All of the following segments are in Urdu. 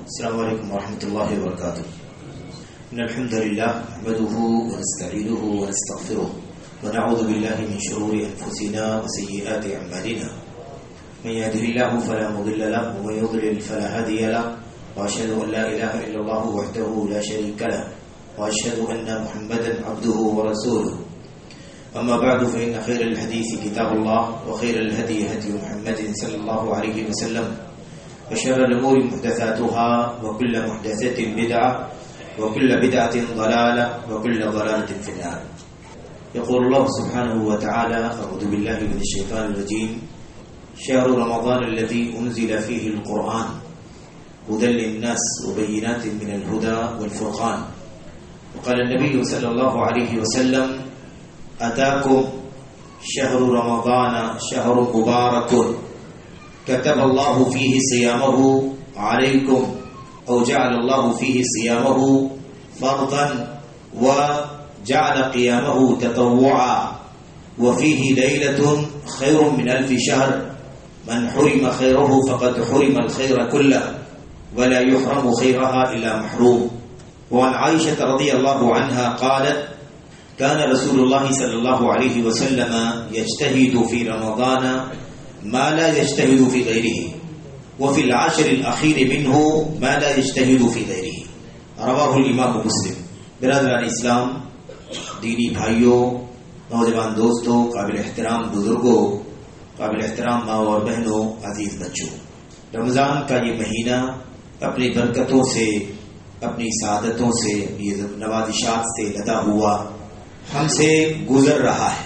السلام علیکم ورحمۃ اللہ وبرکاتہ. ان الحمد لله نحمده ونستعينه ونستغفره ونعوذ بالله من شرور انفسنا وسيئات اعمالنا. من يهده الله فلا مضل له ومن يضلل فلا هادي له واشهد ان لا اله الا الله وحده لا شريك له واشهد ان محمدا عبده ورسوله. اما بعد فان خير الحديث كتاب الله وخير الهدي هدي محمد صلى الله عليه وسلم وشر الأمور محدثاتها وكل محدثة بدعة وكل بدعة ضلالة وكل ضلالة في النار. يقول الله سبحانه وتعالى: أعوذ بالله من الشيطان الرجيم. شهر رمضان الذي أنزل فيه القرآن هدى للناس وبينات من الهدى والفرقان. وقال النبي صلى الله عليه وسلم: أتاكم شهر رمضان شهر مبارك كتب الله فيه صيامه عليكم أو جعل الله فيه صيامه فرضا وجعل قيامه تطوعا وفيه ليلة خير من 1000 شهر من حرم خيره فقد حرم الخير كله ولا يحرم خيرها إلا محروم. وعن عائشة رضي الله عنها قالت: كان رسول الله صلى الله عليه وسلم يجتهد في رمضان ما لا يجتهد في غيره وفي العشر الأخير منه ما لا يجتهد في غيره. رواه الامام مسلم. برادران اسلام، دینی بھائیوں، نوجوان دوستوں، قابل احترام بزرگوں، قابل احترام ماں اور بہنوں، عزیز بچوں، رمضان کا یہ مہینہ اپنی برکتوں سے، اپنی سعادتوں سے، یہ نوازشات سے لدا ہوا ہم سے گزر رہا ہے.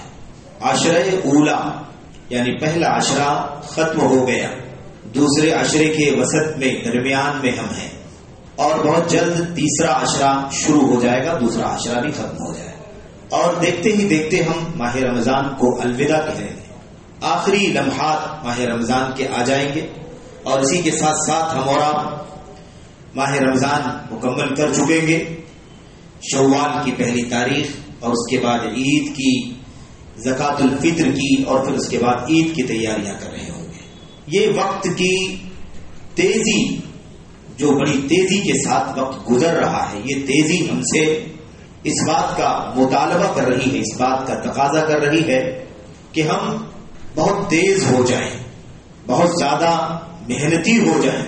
عشرہ اولا یعنی پہلا عشرہ ختم ہو گیا، دوسرے عشرے کے وسط میں، درمیان میں ہم ہیں، اور بہت جلد تیسرا عشرہ شروع ہو جائے گا، دوسرا عشرہ بھی ختم ہو جائے گا، اور دیکھتے ہی دیکھتے ہم ماہ رمضان کو الوداع کہہ رہے ہیں. آخری لمحات ماہ رمضان کے آ جائیں گے، اور اسی کے ساتھ ساتھ ہم اور آپ ماہ رمضان مکمل کر چکیں گے. شوال کی پہلی تاریخ، اور اس کے بعد عید کی، زکوٰۃ الفطر کی، اور پھر اس کے بعد عید کی تیاریاں کر رہے ہوں گے. یہ وقت کی تیزی، جو بڑی تیزی کے ساتھ وقت گزر رہا ہے، یہ تیزی ہم سے اس بات کا مطالبہ کر رہی ہے، اس بات کا تقاضا کر رہی ہے کہ ہم بہت تیز ہو جائیں، بہت زیادہ محنتی ہو جائیں،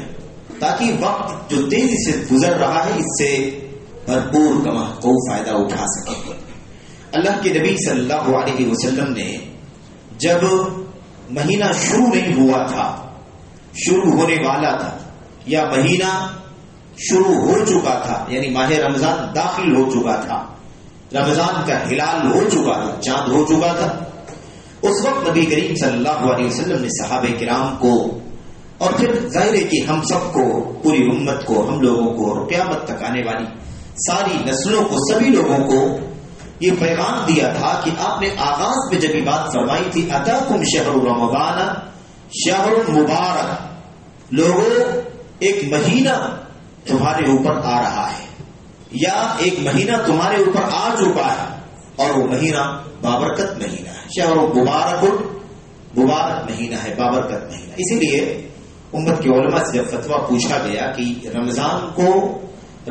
تاکہ وقت جو تیزی سے گزر رہا ہے اس سے بھرپور کما کو فائدہ اٹھا سکیں. اللہ کے نبی صلی اللہ علیہ وسلم نے جب مہینہ شروع نہیں ہوا تھا، شروع ہونے والا تھا، یا مہینہ شروع ہو چکا تھا، یعنی ماہ رمضان داخل ہو چکا تھا، رمضان کا ہلال ہو چکا تھا، چاند ہو چکا تھا، اس وقت نبی کریم صلی اللہ علیہ وسلم نے صحابہ کرام کو، اور پھر ظاہر ہے کہ ہم سب کو، پوری امت کو، ہم لوگوں کو، اور قیامت تک آنے والی ساری نسلوں کو، سبھی لوگوں کو یہ پیغام دیا تھا کہ آپ نے آغاز میں جب یہ بات فرمائی تھی: اتاکم شہر رمضان شہر مبارک، لوگوں ایک مہینہ تمہارے اوپر آ رہا ہے، یا ایک مہینہ تمہارے اوپر آ چکا ہے، اور وہ مہینہ بابرکت مہینہ ہے. شہر مبارک، مبارک مہینہ ہے، بابرکت مہینہ. اسی لیے امت کے علماء سے جب فتویٰ پوچھا گیا کہ رمضان کو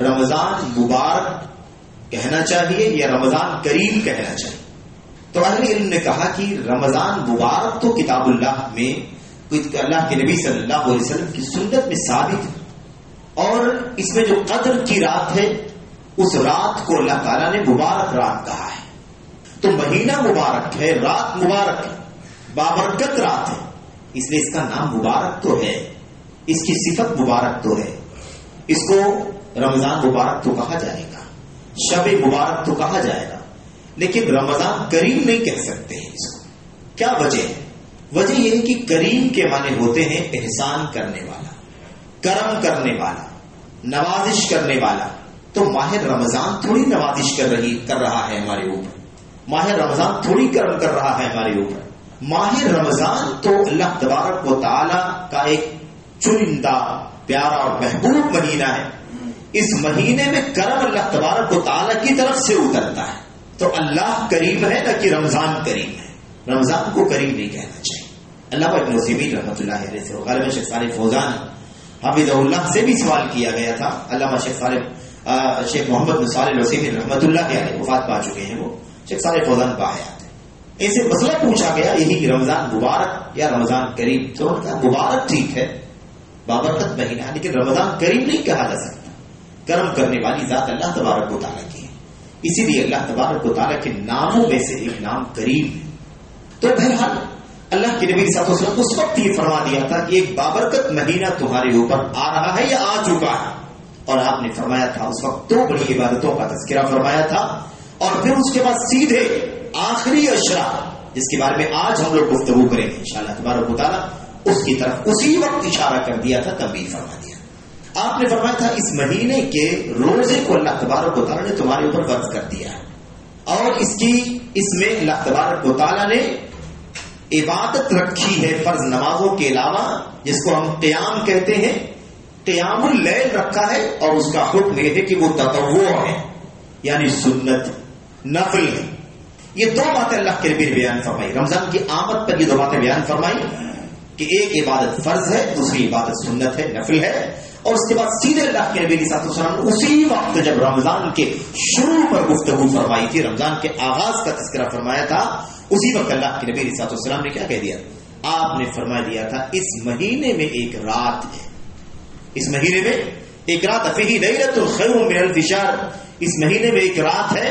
رمضان مبارک کہنا چاہیے یا رمضان کریم کہنا چاہیے، تو اہل علم نے کہا کہ رمضان مبارک تو کتاب اللہ میں، اللہ کے نبی صلی اللہ علیہ وسلم کی سنت میں ثابت ہے، اور اس میں جو قدر کی رات ہے، اس رات کو اللہ تعالیٰ نے مبارک رات کہا ہے. تو مہینہ مبارک ہے، رات مبارک ہے، بابرکت رات ہے، اس لیے اس کا نام مبارک تو ہے، اس کی صفت مبارک تو ہے. اس کو رمضان مبارک تو کہا جائے گا، شب مبارک تو کہا جائے گا، لیکن رمضان کریم نہیں کہہ سکتے ہیں اس کو. کیا وجہ ہے؟ وجہ یہ ہے کہ کریم کے معنی ہوتے ہیں احسان کرنے والا، کرم کرنے والا، نوازش کرنے والا. تو ماہ رمضان تھوڑی نوازش کر رہا ہے ہمارے اوپر، ماہ رمضان تھوڑی کرم کر رہا ہے ہمارے اوپر. ماہ رمضان تو اللہ تبارک و تعالی کا ایک چنندہ، پیارا اور محبوب مہینہ ہے. اس مہینے میں کرم اللہ تبارک و تعالی کی طرف سے اترتا ہے. تو اللہ کریم ہے، نہ کہ رمضان کریم ہے. رمضان کو کریم نہیں کہنا چاہیے. علامہ ابن عثیمین رحمۃ اللہ علیہ سے غالباً شیخ صالح فوزان حافظہ اللہ سے بھی سوال کیا گیا تھا. علامہ شیخ محمد بن صالح العثیمین رحمۃ اللہ علیہ وفات پا چکے ہیں. وہ شیخ صالح فوزان باحیات ہیں. ان سے مسئلہ پوچھا گیا یہی کہ رمضان مبارک یا رمضان کریم. تو انہوں نے کہا مبارک ٹھیک ہے، بابرکت مہینہ، لیکن رمضان کریم نہیں کہا جا سکتا. کرم کرنے والی ذات اللہ تبارک و تعالیٰ کی ہے، اسی لیے اللہ تبارک و تعالیٰ کے ناموں میں سے ایک نام کریم ہے. تو بہرحال اللہ کے نبی صلی اللہ علیہ وسلم اس وقت یہ فرما دیا تھا کہ ایک بابرکت مہینہ تمہارے اوپر آ رہا ہے یا آ چکا ہے. اور آپ نے فرمایا تھا اس وقت 2 بڑی عبادتوں کا تذکرہ فرمایا تھا، اور پھر اس کے بعد سیدھے آخری عشرہ جس کے بارے میں آج ہم لوگ گفتگو کریں گے انشاءاللہ تبارک و تعالیٰ، اس کی طرف اسی وقت اشارہ کر دیا تھا، تنبیہ فرما دیا. آپ نے فرمایا تھا اس مہینے کے روزے کو اللہ تبارک و تعالیٰ نے تمہارے اوپر فرض کر دیا ہے، اور اس میں اللہ تبارک و تعالیٰ نے عبادت رکھی ہے فرض نمازوں کے علاوہ، جس کو ہم قیام کہتے ہیں. قیام اللیل رکھا ہے، اور اس کا حکم یہ ہے کہ وہ تطوع ہے، یعنی سنت، نفل ہے. یہ 2 باتیں اللہ کے نبی نے بیان فرمائی. رمضان کی آمد پر یہ 2 باتیں بیان فرمائی کہ ایک عبادت فرض ہے، دوسری عبادت سنت ہے، نفل ہے. اور اس کے بعد سیدھے اللہ کے نبی صلی اللہ علیہ وسلم نے اسی وقت جب رمضان کے شروع پر گفتگو فرمائی تھی، رمضان کے آغاز کا تذکرہ فرمایا تھا، اسی وقت اللہ کے نبی صلی اللہ علیہ وسلم نے کیا کہہ دیا؟ آپ نے فرما دیا تھا اس مہینے میں ایک رات ہے، اس مہینے میں ایک رات، فیہ لیلۃ خیر من الف شہر، اس مہینے میں ایک رات ہے،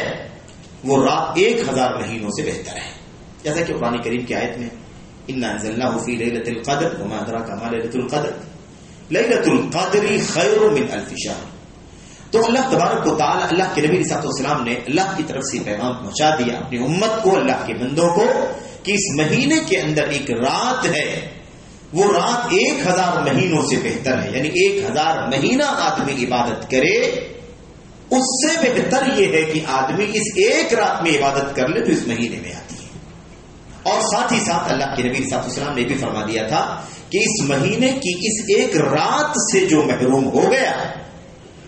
وہ رات 1000 مہینوں سے بہتر ہے. جیسا کہ قرآن کریم کی آیت میں انا انزلناہ فی لیلۃ القدر وما ادراک ما لیلۃ القدر لیلۃ القدر خیر من الف شہر. تو اللہ تبارک و تعالی، اللہ کے نبی صلی اللہ علیہ وسلم نے اللہ کی طرف سے پیغام پہنچا دیا اپنی امت کو، اللہ کے بندوں کو، کہ اس مہینے کے اندر ایک رات ہے، وہ رات 1000 مہینوں سے بہتر ہے. یعنی 1000 مہینہ آدمی عبادت کرے، اس سے بہتر یہ ہے کہ آدمی اس ایک رات میں عبادت کر لے جو اس مہینے میں آتی ہے. اور ساتھ ہی ساتھ اللہ کے نبی صلی اللہ علیہ وسلم نے بھی فرما دیا تھا کہ اس مہینے کی اس ایک رات سے جو محروم ہو گیا،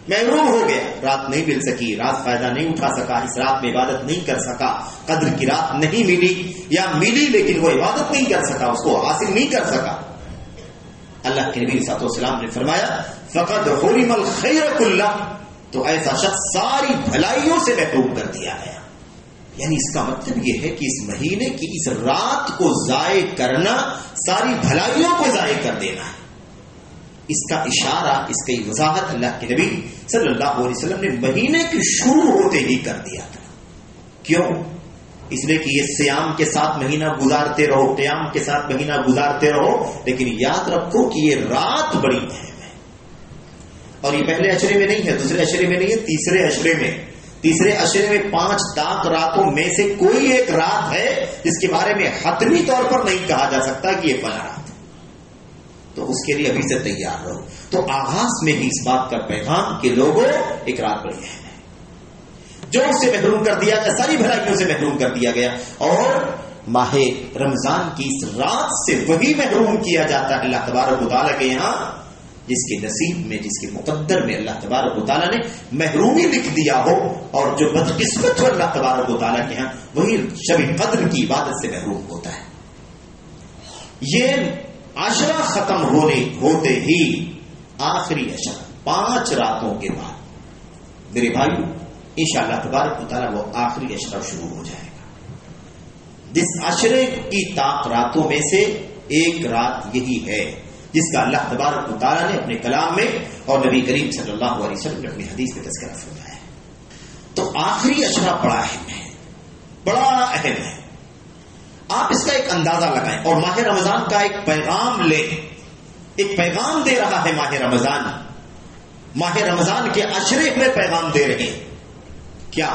رات نہیں مل سکی، رات فائدہ نہیں اٹھا سکا، اس رات میں عبادت نہیں کر سکا، قدر کی رات نہیں ملی، یا ملی لیکن وہ عبادت نہیں کر سکا، اس کو حاصل نہیں کر سکا، اللہ کے نبی صلی اللہ علیہ وسلم نے فرمایا فقد حرم الخیر کلہ، تو ایسا شخص ساری بھلائیوں سے محروم کر دیا گیا. یعنی اس کا مطلب یہ ہے کہ اس مہینے کی اس رات کو ضائع کرنا ساری بھلائیوں کو ضائع کر دینا ہے. اس کا اشارہ، اس کی وضاحت اللہ کے نبی صلی اللہ علیہ وسلم نے مہینے کے شروع ہوتے ہی کر دیا تھا. کیوں؟ اس لیے کہ یہ سیام کے ساتھ مہینہ گزارتے رہو، قیام کے ساتھ مہینہ گزارتے رہو، لیکن یاد رکھو کہ یہ رات بڑی اہم ہے. اور یہ پہلے اشرے میں نہیں ہے، دوسرے اشرے میں نہیں ہے، تیسرے اشرے میں. تیسرے اشرے میں 5 طاق راتوں میں سے کوئی ایک رات ہے جس کے بارے میں حتمی طور پر نہیں کہا جا سکتا کہ یہ فلاں رات ہے، تو اس کے لیے ابھی سے تیار رہو. تو آغاز میں ہی اس بات کا پیغام کہ لوگوں ایک رات بڑی اہم ہے، جو اس سے محروم کر دیا گیا، ساری بھلائیوں سے محروم کر دیا گیا. اور ماہ رمضان کی اس رات سے وہی محروم کیا جاتا ہے اللہ تبارک و تعالیٰ کے یہاں جس کے نصیب میں، جس کے مقدر میں اللہ تبارک و تعالیٰ نے محرومی لکھ دیا ہو، اور جو بدقسمت ہو اللہ تبارک و تعالیٰ کے ہاں وہی شب قدر کی عبادت سے محروم ہوتا ہے. یہ عشرہ ختم ہوتے ہی آخری عشرہ 5 راتوں کے بعد میرے بھائیو انشاءاللہ تبارک و تعالیٰ وہ آخری عشرہ شروع ہو جائے گا. جس عشرے کی طاق راتوں میں سے ایک رات یہی ہے جس کا اللہ تبارک و تعالیٰ نے اپنے کلام میں اور نبی کریم صلی اللہ علیہ وسلم نے اپنی حدیث میں تذکرہ فرمایا ہے. تو آخری عشرہ بڑا اہم ہے، بڑا اہم ہے. آپ اس کا ایک اندازہ لگائیں اور ماہ رمضان کا ایک پیغام لیں. ایک پیغام دے رہا ہے ماہ رمضان کے عشرے میں پیغام دے رہے ہیں. کیا؟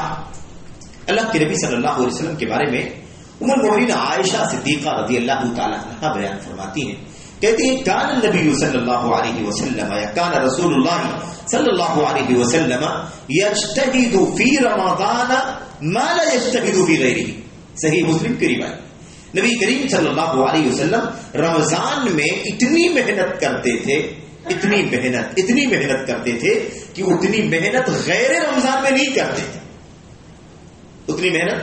اللہ کے نبی صلی اللہ علیہ وسلم کے بارے میں ام المؤمنین عائشہ صدیقہ رضی اللہ تعالی عنہا بیان فرماتی ہیں، کہتی ہیں کان النبی صلی اللہ علیہ وسلم یا کان رسول اللہ صلی اللہ علیہ وسلم یجتہد فی رمضان ما لا یجتہد فی غیرہ. صحیح مسلم کی روایت. نبی کریم صلی اللہ علیہ وسلم رمضان میں اتنی محنت کرتے تھے کہ اتنی محنت غیر رمضان میں نہیں کرتے تھے. اتنی محنت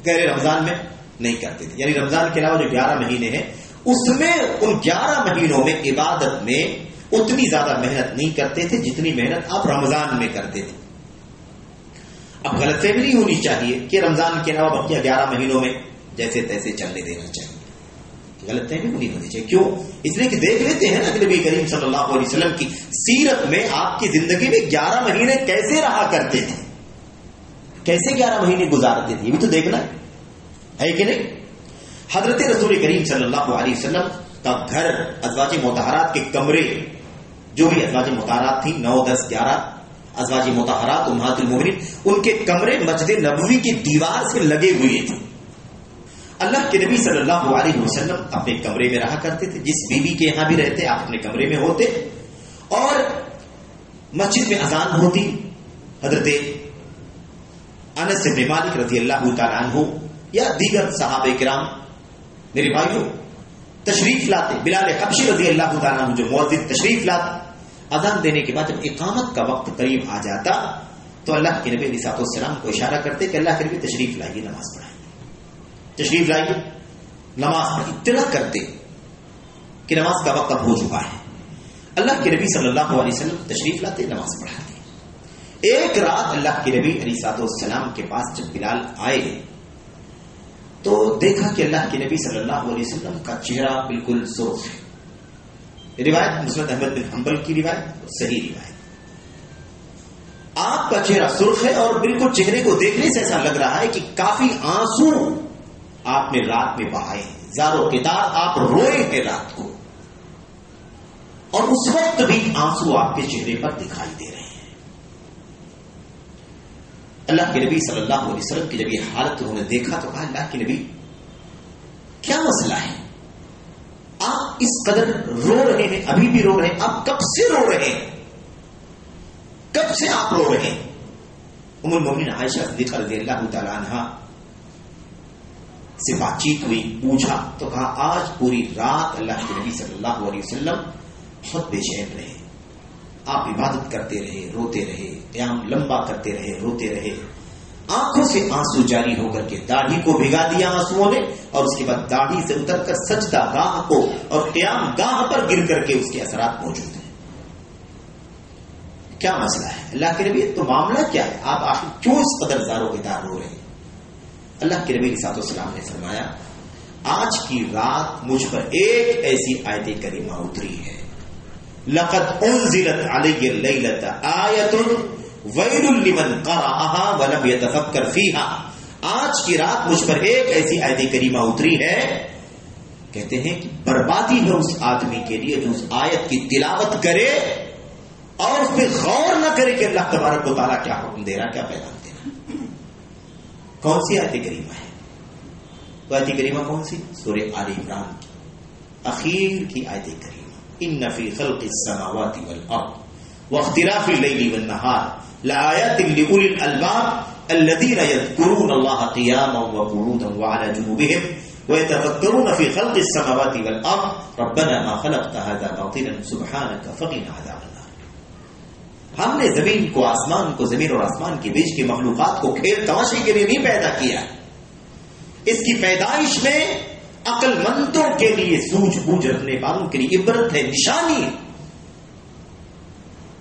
غیر رمضان میں نہیں کرتے تھے. یعنی رمضان کے علاوہ جو 11 مہینے ہیں اس میں ان 11 مہینوں میں عبادت میں اتنی زیادہ محنت نہیں کرتے تھے جتنی محنت آپ رمضان میں کرتے تھے. اب غلط فہمی نہیں ہونی چاہیے کہ رمضان کے علاوہ باقی 11 مہینوں میں جیسے تیسے چلنے دینا چاہیے. غلط فہمی نہیں ہونی چاہیے. کیوں؟ اس لیے کہ دیکھ لیتے ہیں نا کہ نبی کریم صلی اللہ علیہ وسلم کی سیرت میں آپ کی زندگی میں 11 مہینے کیسے رہا کرتے تھے, کیسے 11 مہینے گزارتے تھے, یہ بھی تو دیکھنا ہے کہ نہیں. حضرت رسول کریم صلی اللہ علیہ وسلم کا گھر, ازواج مطہرات کے کمرے, جو بھی ازواج مطہرات تھیں 9, 10, 11 ازواج مطہرات امہات المؤمنین, ان کے کمرے مسجد نبوی کی دیوار سے لگے ہوئے تھے. اللہ کے نبی صلی اللہ علیہ وسلم اپنے کمرے میں رہا کرتے تھے. جس بیوی کے یہاں بھی رہتے آپ اپنے کمرے میں ہوتے, اور مسجد میں اذان ہوتی. حضرت انس بن مالک رضی اللہ تعالیٰ عنہ یا دیگر صحابہ کرام میرے بھائیوں تشریف لاتے. بلال حبشی رضی اللہ تعالیٰ عنہ جو مؤذن تشریف لاتے, اذان دینے کے بعد جب اقامت کا وقت قریب آ جاتا تو اللہ کے نبی علیہ الصلوۃ والسلام کو اشارہ کرتے کہ اللہ کے نبی تشریف لائیے, نماز پڑھائیے, تشریف لائیے, نماز پڑھ. اطلاع کرتے کہ نماز کا وقت اب ہو چکا ہے. اللہ کے نبی صلی اللہ علیہ وسلم تشریف لاتے, نماز پڑھاتے. ایک رات اللہ کے نبی علیہ الصلوۃ والسلام کے پاس جب بلال آئے تو دیکھا کہ اللہ کے نبی صلی اللہ علیہ وسلم کا چہرہ بالکل سرخ ہے. روایت مسند احمد بن حنبل کی روایت, صحیح روایت. آپ کا چہرہ سرخ ہے اور بالکل چہرے کو دیکھنے سے ایسا لگ رہا ہے کہ کافی آنسو آپ نے رات میں بہائے, زارو قطار آپ روئے ہیں رات کو, اور اس وقت بھی آنسو آپ کے چہرے پر دکھائی دے رہے ہیں. اللہ کے نبی صلی اللہ علیہ وسلم کی جب یہ حالت انہوں نے دیکھا تو کہا اللہ کے نبی کیا مسئلہ ہے, آپ اس قدر رو رہے ہیں, ابھی بھی رو رہے ہیں, آپ کب سے رو رہے ہیں, کب سے آپ رو رہے ہیں. ام المؤمنین عائشہ صدیقہ رضی اللہ تعالی عنہا سے بات چیت ہوئی, پوچھا تو کہا آج پوری رات اللہ کے نبی صلی اللہ علیہ وسلم بہت بے چین رہے, آپ عبادت کرتے رہے, روتے رہے, قیام لمبا کرتے رہے, روتے رہے, آنکھوں سے آنسو جاری ہو کر کے داڑھی کو بھگا دیا آنسوؤں نے, اور اس کے بعد داڑھی سے اتر کر سجدہ گاہ کو اور قیام گاہ پر گر کر کے اس کے اثرات موجود ہیں. کیا مسئلہ ہے اللہ کے نبی, تو معاملہ کیا ہے, آپ آخر کیوں اس قدر زارو قطار رو رہے ہیں. اللہ کے نبی علیہ الصلوۃ والسلام نے فرمایا آج کی رات مجھ پر ایک ایسی آیت کریمہ اتری ہے, لقد انزلت علی اللیلۃ آیۃ ویل لمن قرأها ولم يتفکر فیہا. آج کی رات مجھ پر ایک ایسی آیت کریمہ اتری ہے, کہتے ہیں کہ بربادی ہے اس آدمی کے لیے جو اس آیت کی تلاوت کرے اور اس پہ غور نہ کرے کہ اللہ تبارک و تعالیٰ کیا حکم دے رہا, کیا پیغام دے رہا. کون سی آیت کریمہ ہے؟ تو آیت کریمہ کون سی؟ سورہ آل عمران کی اخیر کی آیت کریمہ, ان فی خلق السماوات والارض واختلاف اللیل والنہار لآیات لأولی الالباب الذین یذکرون اللہ قیاما وقعودا وعلی جنوبہم ویتفکرون فی خلق السماوات والارض ربنا ما خلقت هذا باطلا سبحانک فقنا عذاب النار. ہم نے زمین کو, آسمان کو, زمین اور آسمان کے بیچ کی مخلوقات کو کھیل تماشے کے لیے نہیں پیدا کیا. اس کی پیدائش میں عقل مندوں کے لیے, سوجھ بوجھ رکھنے والوں کے لیے عبرت ہے, نشانی ہے.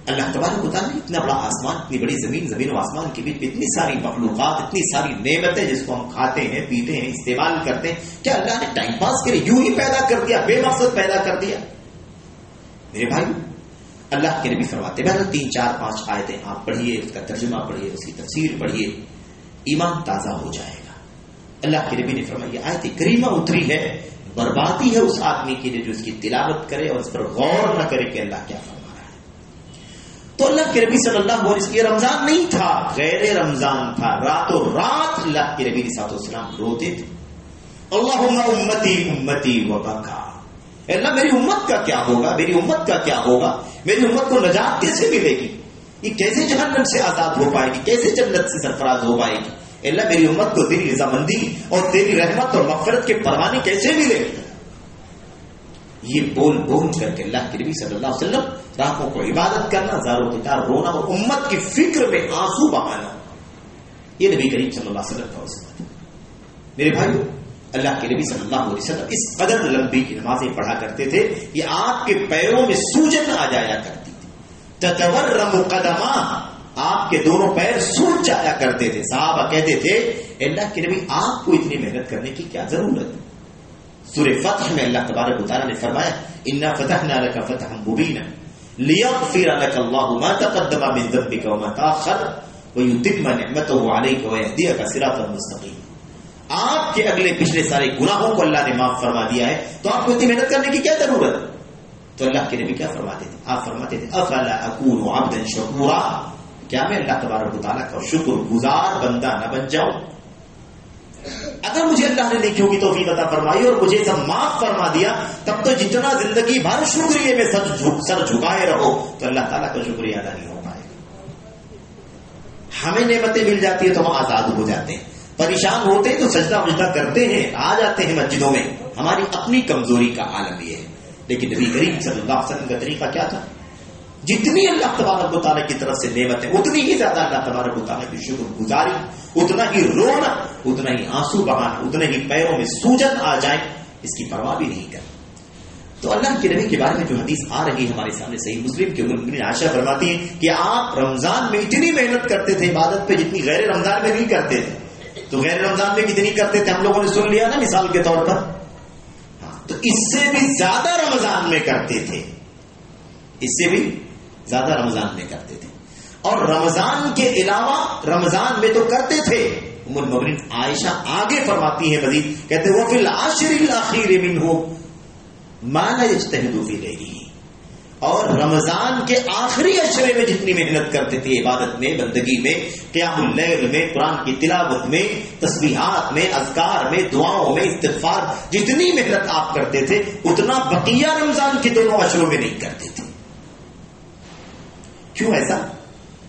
اللہ تبارک و تعالیٰ اتنا بڑا آسمان, اتنی بڑی زمین, زمین و آسمان کے بیچ اتنی ساری مخلوقات, اتنی ساری نعمتیں جس کو ہم کھاتے ہیں, پیتے ہیں, استعمال کرتے ہیں, کیا اللہ نے ٹائم پاس کے لیے یوں ہی پیدا کر دیا, بے مقصد پیدا کر دیا؟ میرے بھائی اللہ کے نبی فرماتے, بہرحال 3, 4, 5 آیتیں آپ پڑھیے, اس کا ترجمہ پڑھیے, اس کی تفسیر پڑھیے, ایمان تازہ ہو جائے گا. اللہ کے نبی نے فرمایا یہ آیت کریمہ اتری ہے, بربادی ہے اس آدمی کے لیے جو اس کی تلاوت کرے اور اس پر غور نہ کرے کہ اللہ کیا فرما رہا ہے. تو اللہ کے نبی صلی اللہ علیہ وسلم, یہ رمضان نہیں تھا, غیر رمضان تھا, راتوں رات اللہ کے نبی صلی اللہ علیہ وسلم روتے تھے. اللہم امتی امتی وبکا, اللہ میری امت کا کیا ہوگا, میری امت کا کیا ہوگا, میری امت کو نجات کیسے ملے گی, یہ کیسے جہنم سے آزاد ہو پائے گی, کیسے جنت سے سرفراز ہو پائے گی. اللہ میری امت کو تیری رضامندی اور تیری رحمت اور مغفرت کے پروانے کیسے ملے. یہ بول بول کر کے اللہ کے نبی صلی اللہ علیہ وسلم راتوں کو عبادت کرنا, زاروں کے تار رونا اور امت کی فکر میں آنسو بہانا, یہ نبی کریم صلی اللہ علیہ وسلم کا وصیت. میرے بھائیو اللہ کے نبی صلی اللہ علیہ وسلم اس قدر لمبی کی نمازیں پڑھا کرتے تھے کہ آپ کے پیروں میں سوجن آ جایا کرتی تھی. تتورم قدما، آپ کے دونوں پیر سوج جایا کرتے تھے. صحابہ کہتے تھے اللہ کے نبی آپ کو اتنی محنت کرنے کی کیا ضرورت ہے؟ سورہ فتح میں اللہ تبارک و تعالیٰ نے فرمایا انا فتحنا لك فتحا مبینا لیغفر لك الله ما تقدم من ذنبك وما تاخر ويتم نعمته عليك ويهديك صراطا مستقيما. آپ کے اگلے پچھلے سارے گناہوں کو اللہ نے معاف فرما دیا ہے، تو آپ کو اتنی محنت کرنے کی کیا ضرورت ہے؟ تو اللہ کے نبی کیا فرماتے تھے؟ آپ فرماتے تھے افلا اکون عبدا شکورا، کیا میں اللہ تبارک و تعالیٰ کا شکر گزار بندہ نہ بن جاؤں؟ اگر مجھے اللہ نے نیکیوں کی توفیق عطا فرمائی اور مجھے سب معاف فرما دیا، تب تو جتنا زندگی بھر شکریہ میں سر جھکائے رہو تو اللہ تعالیٰ کا شکریہ ادا نہیں ہو پائے گا. ہمیں نعمتیں مل جاتی ہیں تو ہم آزاد ہو جاتے ہیں، پریشان ہوتے ہیں تو سجدہ وجدہ کرتے ہیں، آ جاتے ہیں مسجدوں میں. ہماری اپنی کمزوری کا عالم یہ ہے. لیکن نبی کریم صلی اللہ علیہ وسلم کا طریقہ کیا تھا؟ جتنی اللہ تبارک و تعالیٰ کی طرف سے نعمتیں اتنی ہی زیادہ اللہ تبارک و تعالیٰ کی شکر گزاری، اتنا ہی رونا، اتنا ہی آنسو بہانا، اتنے ہی پیروں میں سوجن آ جائے، اس کی پرواہ بھی نہیں کرنا. تو اللہ کے نبی کے بارے میں جو حدیث آ رہی ہے ہمارے سامنے صحیح مسلم کے ام عائشہ فرماتی ہیں کہ آپ رمضان میں اتنی محنت کرتے تھے عبادت پہ جتنی غیر رمضان میں نہیں کرتے تھے. تو غیر رمضان میں کتنی کرتے تھے ہم لوگوں نے سن لیا نا مثال کے طور پر. ہاں، تو اس سے بھی زیادہ رمضان میں کرتے تھے، اس سے بھی زیادہ رمضان میں کرتے تھے. اور رمضان کے علاوہ رمضان میں تو کرتے تھے. ام المؤمنین عائشہ آگے فرماتی ہیں مزید، کہتے وہ فی العشر الاخیر منہ ما لا یجتہد فی غیرہ، اور رمضان کے آخری عشرے میں جتنی محنت کرتے تھے عبادت میں، بندگی میں، قیام اللیل میں، قرآن کی تلاوت میں، تسبیحات میں، اذکار میں، دعاؤں میں، استغفار، جتنی محنت آپ کرتے تھے اتنا بقیہ رمضان کے دونوں عشروں میں نہیں کرتے تھے. کیوں ایسا؟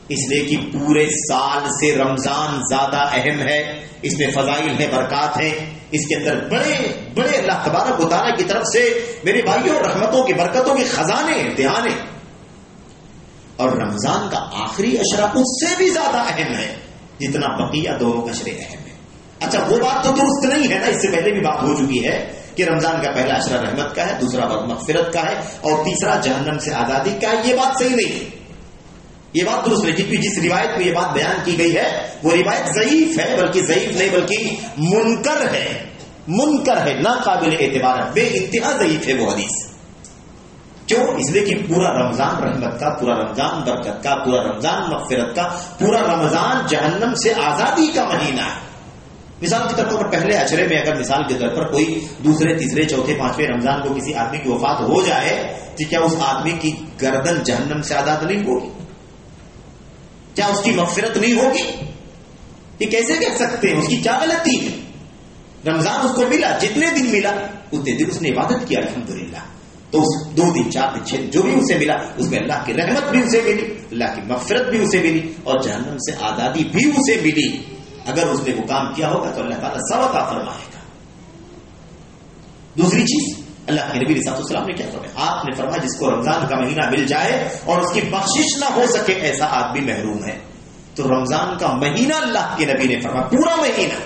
اس لیے کہ پورے سال سے رمضان زیادہ اہم ہے، اس میں فضائل ہیں، برکات ہیں، اس کے اندر بڑے بڑے اللہ تبارک و تعالیٰ کی طرف سے میرے بھائیوں رحمتوں کی برکتوں کے خزانے امتحانے. اور رمضان کا آخری عشرہ اس سے بھی زیادہ اہم ہے جتنا بقیہ دونوں عشرے اہم ہے. اچھا وہ بات تو درست نہیں ہے نا، اس سے پہلے بھی بات ہو چکی ہے کہ رمضان کا پہلا عشرہ رحمت کا ہے، دوسرا مغفرت کا ہے، اور تیسرا جہنم سے آزادی کا ہے. یہ بات صحیح نہیں ہے، یہ بات درست نہیں. جس روایت میں یہ بات بیان کی گئی ہے وہ روایت ضعیف ہے، بلکہ ضعیف نہیں بلکہ منکر ہے، منکر ہے، ناقابل اعتبار ہے، بے انتہا ضعیف ہے وہ حدیث. کیوں؟ اس لیے کہ پورا رمضان رحمت کا، پورا رمضان برکت کا، پورا رمضان مغفرت کا، پورا رمضان جہنم سے آزادی کا مہینہ ہے. مثال کے طور پر پہلے عشرے میں اگر مثال کے طور پر کوئی دوسرے تیسرے چوتھے پانچویں رمضان کو کسی آدمی کی وفات ہو جائے تو کیا اس آدمی کی گردن جہنم سے آزاد نہیں ہوگی؟ کیا اس کی مغفرت نہیں ہوگی؟ یہ کیسے کہہ سکتے ہیں؟ اس کی کیا غلطی ہے؟ رمضان اس کو ملا، جتنے دن ملا اتنے دن اس نے عبادت کیا الحمدللہ. تو اس 2 دن 4 دن 6 دن جو بھی اسے ملا اس میں اللہ کی رحمت بھی اسے ملی، اللہ کی مغفرت بھی اسے ملی، اور جہنم سے آزادی بھی اسے ملی. اگر اس نے وہ کام کیا ہوگا تو اللہ تعالیٰ ثواب عطا فرمائے گا. دوسری چیز اللہ کے نبی صلی اللہ علیہ وسلم نے کیا فرمایا؟ آپ نے فرمایا جس کو رمضان کا مہینہ مل جائے اور اس کی بخشش نہ ہو سکے ایسا آدمی محروم ہے. تو رمضان کا مہینہ اللہ کے نبی نے فرمایا، پورا مہینہ،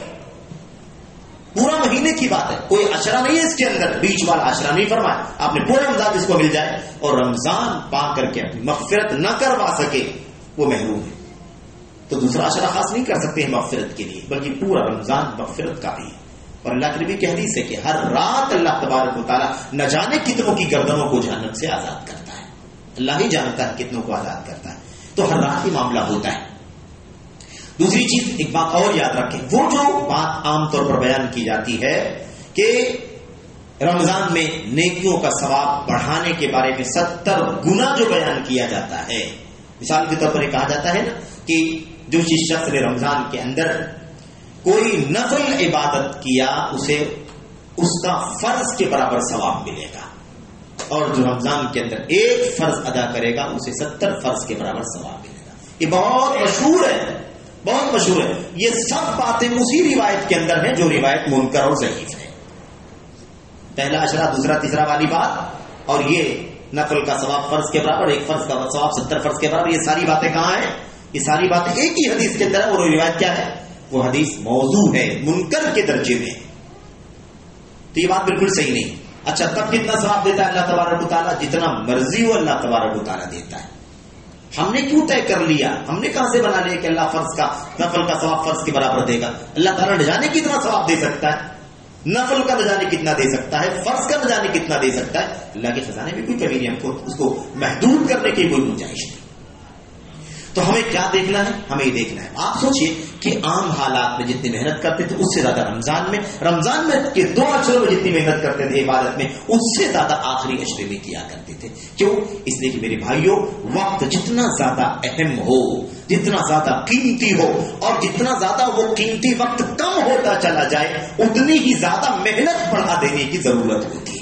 پورا مہینے کی بات ہے، کوئی عشرہ نہیں ہے اس کے اندر، بیچ والا عشرہ نہیں فرمایا. آپ نے پورا رمضان جس کو مل جائے اور رمضان پا کر کے اپنی مغفرت نہ کروا سکے وہ محروم ہے. تو دوسرا عشرہ خاص نہیں کر سکتے ہیں مغفرت کے لیے، بلکہ پورا رمضان مغفرت کا بھی ہے. اور اللہ کے نبی کی حدیث ہے کہ ہر رات اللہ تبارک و تعالیٰ نہ جانے کتنوں کی گردنوں کو جہنم سے آزاد کرتا ہے. اللہ ہی جانتا ہے کتنوں کو آزاد کرتا ہے. تو ہر رات ہی معاملہ ہوتا ہے. دوسری چیز ایک بات اور یاد رکھیں، وہ جو بات عام طور پر بیان کی جاتی ہے کہ رمضان میں نیکیوں کا ثواب بڑھانے کے بارے میں 70 گنا جو بیان کیا جاتا ہے. مثال کے طور پر یہ کہا جاتا ہے نا کہ جو شخص نے رمضان کے اندر کوئی نفل عبادت کیا اسے اس کا فرض کے برابر ثواب ملے گا، اور جو رمضان کے اندر ایک فرض ادا کرے گا اسے 70 فرض کے برابر ثواب ملے گا. یہ بہت مشہور ہے، بہت مشہور ہے. یہ سب باتیں اسی روایت کے اندر ہیں جو روایت منکر اور ضعیف ہے. پہلا عشرہ، دوسرا تیسرا والی بات، اور یہ نفل کا ثواب فرض کے برابر، ایک فرض کا ثواب 70 فرض کے برابر، یہ ساری باتیں کہاں ہیں؟ یہ ساری باتیں ایک ہی حدیث کے اندر ہے. اور روایت کیا ہے؟ وہ حدیث موضوع ہے، منکر کے درجے میں. تو یہ بات بالکل صحیح نہیں. اچھا تب کتنا ثواب دیتا ہے اللہ تبارک و تعالیٰ؟ جتنا مرضی ہو اللہ تبارک و تعالیٰ دیتا ہے. ہم نے کیوں طے کر لیا؟ ہم نے کہاں سے بنا لیا کہ اللہ فرض کا نفل کا ثواب فرض کے برابر دے گا؟ اللہ تعالیٰ نہ جانے کتنا ثواب دے سکتا ہے، نفل کا نہ جانے کتنا دے سکتا ہے، فرض کا نہ جانے کتنا دے سکتا ہے. اللہ کے خزانے میں کوئی کمی نہیں، ہم کو اس کو محدود کرنے کی کوئی گنجائش نہیں. تو ہمیں کیا دیکھنا ہے؟ ہمیں یہ دیکھنا ہے. آپ سوچئے کہ عام حالات میں جتنی محنت کرتے تھے اس سے زیادہ رمضان میں کہ 2 اشروں میں جتنی محنت کرتے تھے عبادت میں، اس سے زیادہ آخری اشرے میں کیا کرتے تھے. کیوں؟ اس لیے کہ میرے بھائیوں، وقت جتنا زیادہ اہم ہو، جتنا زیادہ قیمتی ہو، اور جتنا زیادہ وہ قیمتی وقت کم ہوتا چلا جائے، اتنی ہی زیادہ محنت بڑھا دینے کی ضرورت ہوتی ہے.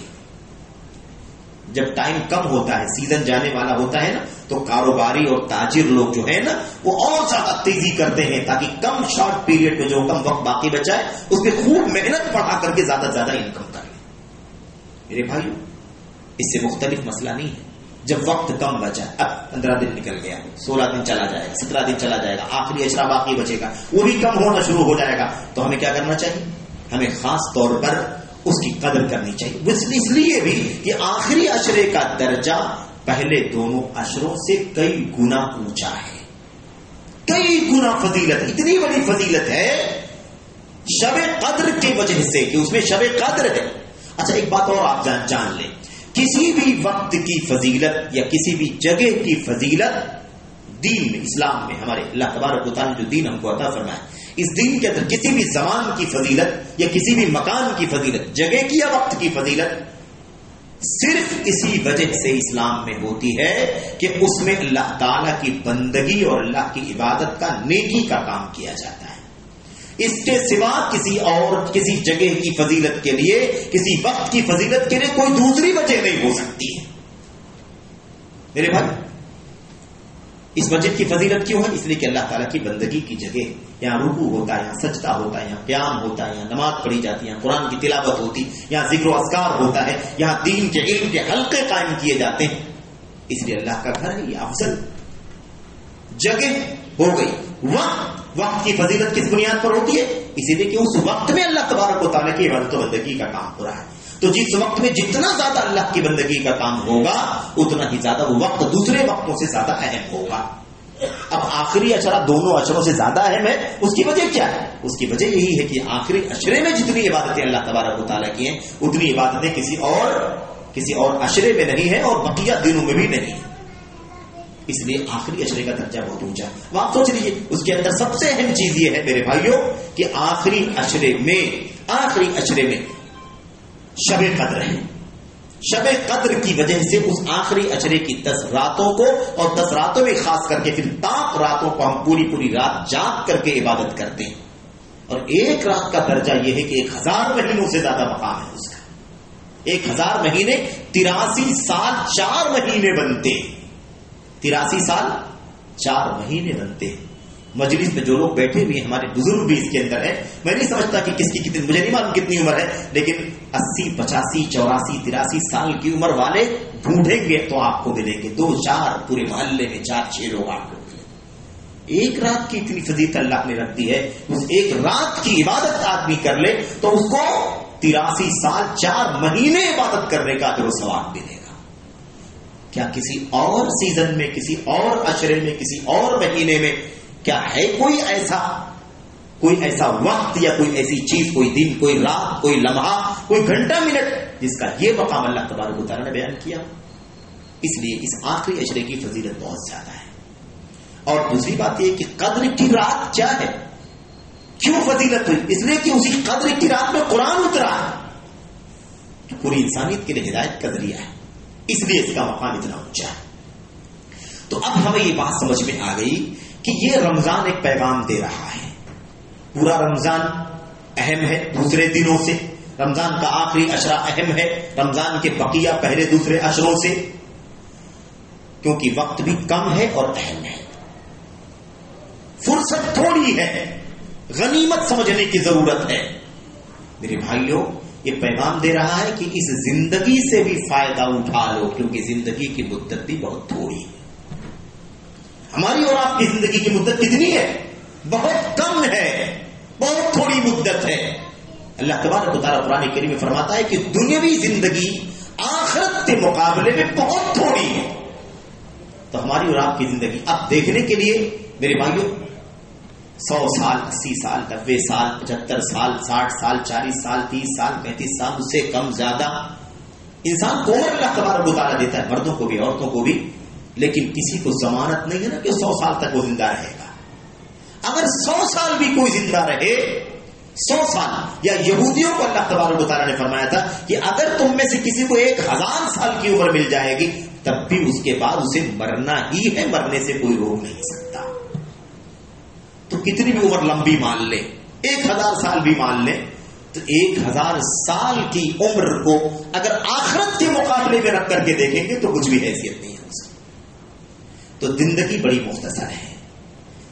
جب ٹائم کم ہوتا ہے، سیزن جانے والا ہوتا ہے نا، تو کاروباری اور تاجر لوگ جو ہے نا، وہ اور زیادہ تیزی کرتے ہیں تاکہ کم شارٹ پیریڈ میں جو کم وقت باقی بچا ہے اس میں خوب محنت بڑھا کر کے زیادہ سے زیادہ انکم کریں. میرے بھائیو، اس سے مختلف مسئلہ نہیں ہے. جب وقت کم بچا، اب 15 دن نکل گیا، 16 دن چلا جائے گا، 17 دن چلا جائے گا، آخری اشرا باقی بچے گا، وہ بھی کم ہونا شروع ہو جائے گا، تو ہمیں کیا کرنا چاہیے؟ ہمیں خاص طور پر اس کی قدر کرنی چاہیے. اس لیے بھی کہ آخری اشرے کا درجہ پہلے دونوں اشروں سے کئی گنا اونچا ہے، کئی گنا فضیلت. اتنی بڑی فضیلت ہے شب قدر کی وجہ سے کہ اس میں شب قدر ہے. اچھا ایک بات اور آپ جان لیں، کسی بھی وقت کی فضیلت یا کسی بھی جگہ کی فضیلت دین میں، اسلام میں، ہمارے اللہ تبارک و تعالیٰ نے جو دین ہم کو عطا فرمایا، اس دین کے اندر کسی بھی زمان کی فضیلت یا کسی بھی مکان کی فضیلت، جگہ کی یا وقت کی فضیلت صرف اسی وجہ سے اسلام میں ہوتی ہے کہ اس میں اللہ تعالیٰ کی بندگی اور اللہ کی عبادت کا، نیکی کا کام کیا جاتا ہے. اس کے سوا کسی جگہ کی فضیلت کے لیے، کسی وقت کی فضیلت کے لیے کوئی دوسری وجہ نہیں ہو سکتی ہے. میرے بھائی، اس مسجد کی فضیلت کیوں ہے؟ اس لیے کہ اللہ تعالیٰ کی بندگی کی جگہ، یہاں رکوع ہوتا ہے، یہاں سجدہ ہوتا ہے، یہاں قیام ہوتا ہے، یہاں نماز پڑھی جاتی ہے، یہاں قرآن کی تلاوت ہوتی، یہاں ذکر و اذکار ہوتا ہے، یہاں دین کے علم کے حلقے قائم کیے جاتے ہیں. اس لیے اللہ کا گھر ہے، یہ افضل جگہ ہو گئی. وقت کی فضیلت کس بنیاد پر ہوتی ہے؟ اسی لیے کہ اس وقت میں اللہ تبارک و تعالیٰ کی عبادت و بندگی کا کام ہو رہا ہے. تو جس وقت میں جتنا زیادہ اللہ کی بندگی کا کام ہوگا، اتنا ہی زیادہ وہ وقت دوسرے وقتوں سے زیادہ اہم ہوگا. اب آخری اشرا دونوں اشروں سے زیادہ اہم ہے. اس کی وجہ کیا ہے؟ اس کی وجہ یہی ہے کہ آخری اشرے میں جتنی عبادتیں اللہ تبارک و تعالیٰ کی ہیں، اتنی عبادتیں کسی اور اشرے میں نہیں ہیں، اور بقیہ دنوں میں بھی نہیں ہیں. اس لیے آخری اشرے کا درجہ بہت اونچا ہے. وہ آپ سوچ لیجیے، اس کے اندر سب سے اہم چیز یہ ہے میرے بھائیوں کہ آخری اشرے میں شب قدر ہے. شب قدر کی وجہ سے اس آخری اشرے کی 10 راتوں کو، اور 10 راتوں میں خاص کر کے پھر تاک راتوں کو ہم پوری رات جاگ کر کے عبادت کرتے ہیں. اور ایک رات کا درجہ یہ ہے کہ 1000 مہینوں سے زیادہ مقام ہے اس کا. 1000 مہینے 83 سال 4 مہینے بنتے. 83 سال 4 مہینے بنتے. مجلس میں جو لوگ بیٹھے ہوئے ہیں، ہمارے بزرگ بھی اس کے اندر ہیں. میں نہیں سمجھتا کہ کس کی کتنی، مجھے نہیں معلوم کتنی عمر ہے، لیکن 80 85 84 83 سال کی عمر والے ڈھونڈیں گے تو آپ کو ملیں گے. 2-4 پورے محلے میں 4-6 لوگ آپ کو ملیں گے. ایک رات کی اتنی فضیلت اللہ نے رکھ دی ہے. اس ایک رات کی عبادت آدمی کر لے تو اس کو 83 سال 4 مہینے عبادت کرنے کا اجر و ثواب ملے گا. کیا کسی اور سیزن میں، کسی اور اشرے میں، کسی اور مہینے میں کیا ہے کوئی ایسا وقت یا کوئی ایسی چیز، کوئی دن، کوئی رات، کوئی لمحہ، کوئی گھنٹہ منٹ جس کا یہ مقام اللہ تبارک و تعالیٰ نے بیان کیا؟ اس لیے اس آخری اشرے کی فضیلت بہت زیادہ ہے. اور دوسری بات یہ کہ قدر کی رات کیا ہے، کیوں فضیلت ہوئی؟ اس لیے کہ اسی قدر کی رات میں قرآن اترا ہے، پوری انسانیت کے لیے ہدایت کا ذریعہ ہے. اس لیے اس کا مقام اتنا اونچا ہے. تو اب ہمیں یہ بات سمجھ میں آ گئی کہ یہ رمضان ایک پیغام دے رہا ہے. پورا رمضان اہم ہے دوسرے دنوں سے، رمضان کا آخری اشرا اہم ہے رمضان کے بقیہ پہلے دوسرے اشروں سے، کیونکہ وقت بھی کم ہے اور اہم ہے. فرصت تھوڑی ہے، غنیمت سمجھنے کی ضرورت ہے. میرے بھائیوں، یہ پیغام دے رہا ہے کہ اس زندگی سے بھی فائدہ اٹھا لو، کیونکہ زندگی کی مدت بھی بہت تھوڑی ہے. ہماری اور آپ کی زندگی کی مدت کتنی ہے؟ بہت کم ہے، بہت تھوڑی مدت ہے. اللہ تبارک و تعالیٰ قرآن کریم میں فرماتا ہے کہ دنیاوی زندگی آخرت کے مقابلے میں بہت تھوڑی ہے. تو ہماری اور آپ کی زندگی اب دیکھنے کے لیے میرے بھائیوں 100 سال 80 سال 90 سال 75 سال 60 سال 40 سال 30 سال 35 سال اس سے کم زیادہ انسان کو عمر اللہ تبارک و تعالیٰ دیتا ہے, مردوں کو بھی عورتوں کو بھی, لیکن کسی کو ضمانت نہیں ہے نا کہ 100 سال تک وہ زندہ رہے گا. اگر 100 سال بھی کوئی زندہ رہے 100 سال, یا یہودیوں کو اللہ تبارک و تعالیٰ نے فرمایا تھا کہ اگر تم میں سے کسی کو 1000 سال کی عمر مل جائے گی تب بھی اس کے بعد اسے مرنا ہی ہے, مرنے سے کوئی روک نہیں سکتا. تو کتنی بھی عمر لمبی مان لے, 1000 سال بھی مان لے, تو 1000 سال کی عمر کو اگر آخرت کے مقابلے میں رکھ کر کے دیکھیں گے تو کچھ بھی حیثیت نہیں ہے اس کی. تو زندگی بڑی مختصر ہے.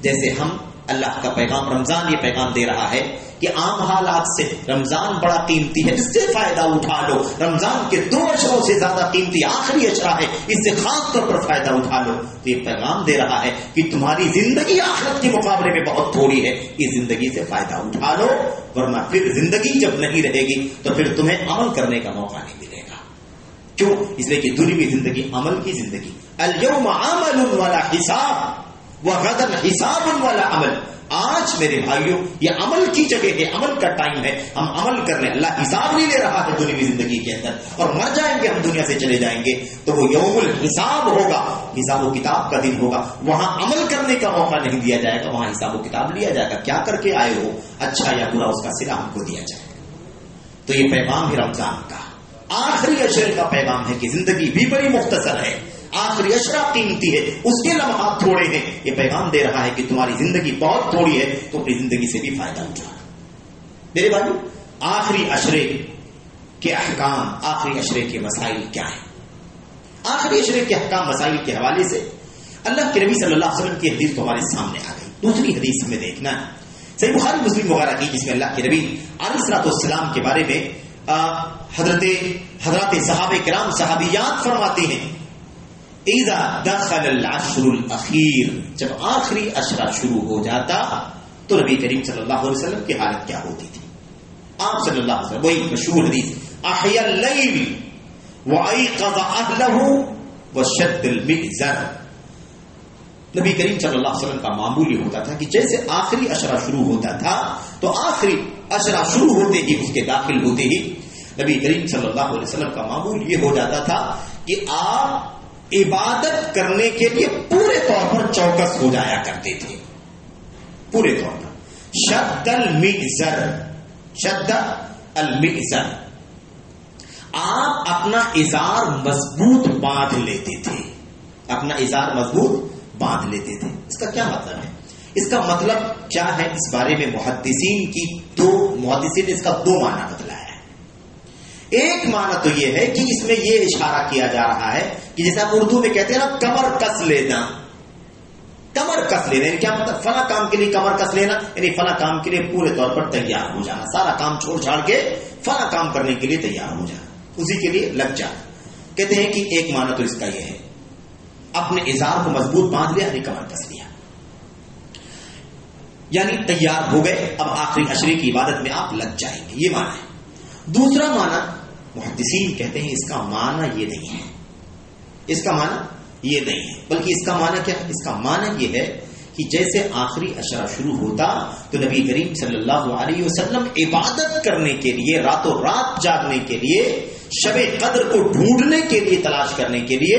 جیسے ہم اللہ کا پیغام رمضان یہ پیغام دے رہا ہے کہ عام حالات سے رمضان بڑا قیمتی ہے, اس سے فائدہ اٹھا لو. رمضان کے 2 اشروں سے زیادہ قیمتی آخری اشرا ہے, اس سے خاص طور پر فائدہ اٹھا لو. تو یہ پیغام دے رہا ہے کہ تمہاری زندگی آخرت کے مقابلے میں بہت تھوڑی ہے, اس زندگی سے فائدہ اٹھا لو, ورنہ پھر زندگی جب نہیں رہے گی تو پھر تمہیں عمل کرنے کا موقع نہیں ملے گا. کیوں؟ اس لیے کہ دنیاوی زندگی عمل کی زندگی. الیوم عمل ولا حساب وغدا حساب ولا عمل. آج میرے بھائیوں یہ عمل کی جگہ ہے, عمل کا ٹائم ہے, ہم عمل کر لیں. اللہ حساب نہیں لے رہا ہے دنیاوی زندگی کے اندر, اور مر جائیں گے ہم دنیا سے چلے جائیں گے تو وہ یوم الحساب ہوگا, حساب و کتاب کا دن ہوگا. وہاں عمل کرنے کا موقع نہیں دیا جائے گا, وہاں حساب و کتاب لیا جائے گا. کیا کر کے آئے ہو, اچھا یا برا, اس کا صلہ ہم کو دیا جائے گا. تو یہ پیغام ہے رمضان کا, آخری اشرے کا پیغام ہے کہ زندگی بھی بڑی مختصر ہے, آخری اشرا قیمتی ہے, اس کے لمحات تھوڑے ہیں. یہ پیغام دے رہا ہے کہ تمہاری زندگی بہت تھوڑی ہے, تو اپنی زندگی سے بھی فائدہ اٹھا. میرے بھائیو, آخری اشرے کے احکام, آخری اشرے کے مسائل کیا ہیں؟ آخری اشرے کے احکام مسائل کے حوالے سے اللہ کے نبی صلی اللہ علیہ وسلم کی حدیث تو ہمارے سامنے آ گئی. دوسری حدیث ہمیں دیکھنا ہے صحیح بخاری مسلم وغیرہ کی, جس میں اللہ کے نبی علیہ الصلوۃ والسلام کے بارے میں حضرات صحابہ کرام صحابیات فرماتے ہیں اذا دخل العشر الاخیر, جب آخری اشرا شروع ہو جاتا تو نبی کریم صلی اللہ علیہ وسلم کی حالت کیا ہوتی تھی؟ آپ صلی اللہ علیہ وسلم, وہی مشہور حدیث, احیا اللیل وایقظ اہلہ وشد المئزر. نبی کریم صلی اللہ علیہ وسلم کا معمول یہ ہوتا تھا کہ جیسے آخری اشرا شروع ہوتا تھا تو آخری اشرا شروع ہوتے ہی, اس کے داخل ہوتے ہی نبی کریم صلی اللہ علیہ وسلم کا معمول یہ ہو جاتا تھا کہ آپ عبادت کرنے کے لیے پورے طور پر چوکس ہو جایا کرتے تھے, پورے طور پر. شد المئزر, شد المئزر, آپ اپنا ازار مضبوط باندھ لیتے تھے, اپنا ازار مضبوط باندھ لیتے تھے. اس کا کیا مطلب ہے؟ اس کا مطلب کیا ہے, اس بارے میں محدثین نے اس کا 2 معنی بتلایا ہے. ایک معنی تو یہ ہے کہ اس میں یہ اشارہ کیا جا رہا ہے کہ جیسے ہم اردو میں کہتے ہیں نا کمر کس لینا, کمر کس لینا یعنی کیا مطلب؟ فلاں کام کے لیے کمر کس لینا, یعنی فلاں کام کے لیے پورے طور پر تیار ہو جانا, سارا کام چھوڑ چھاڑ کے فلاں کام کرنے کے لیے تیار ہو جانا, اسی کے لیے لگ جانا. کہتے ہیں کہ ایک معنی تو اس کا یہ ہے, اپنے ازار کو مضبوط باندھ لیا یعنی کمر کس لیا, یعنی تیار ہو گئے, اب آخری اشرے کی عبادت میں آپ لگ جائیں گے, یہ معنی ہے. دوسرا معنی محدثین کہتے ہیں اس کا معنی یہ نہیں ہے, اس کا معنی یہ نہیں ہے, بلکہ اس کا معنی کیا ہے؟ اس کا معنی یہ ہے کہ جیسے آخری اشرا شروع ہوتا تو نبی کریم صلی اللہ علیہ وسلم عبادت کرنے کے لیے, راتوں رات جاگنے کے لیے, شب قدر کو ڈھونڈنے کے لیے, تلاش کرنے کے لیے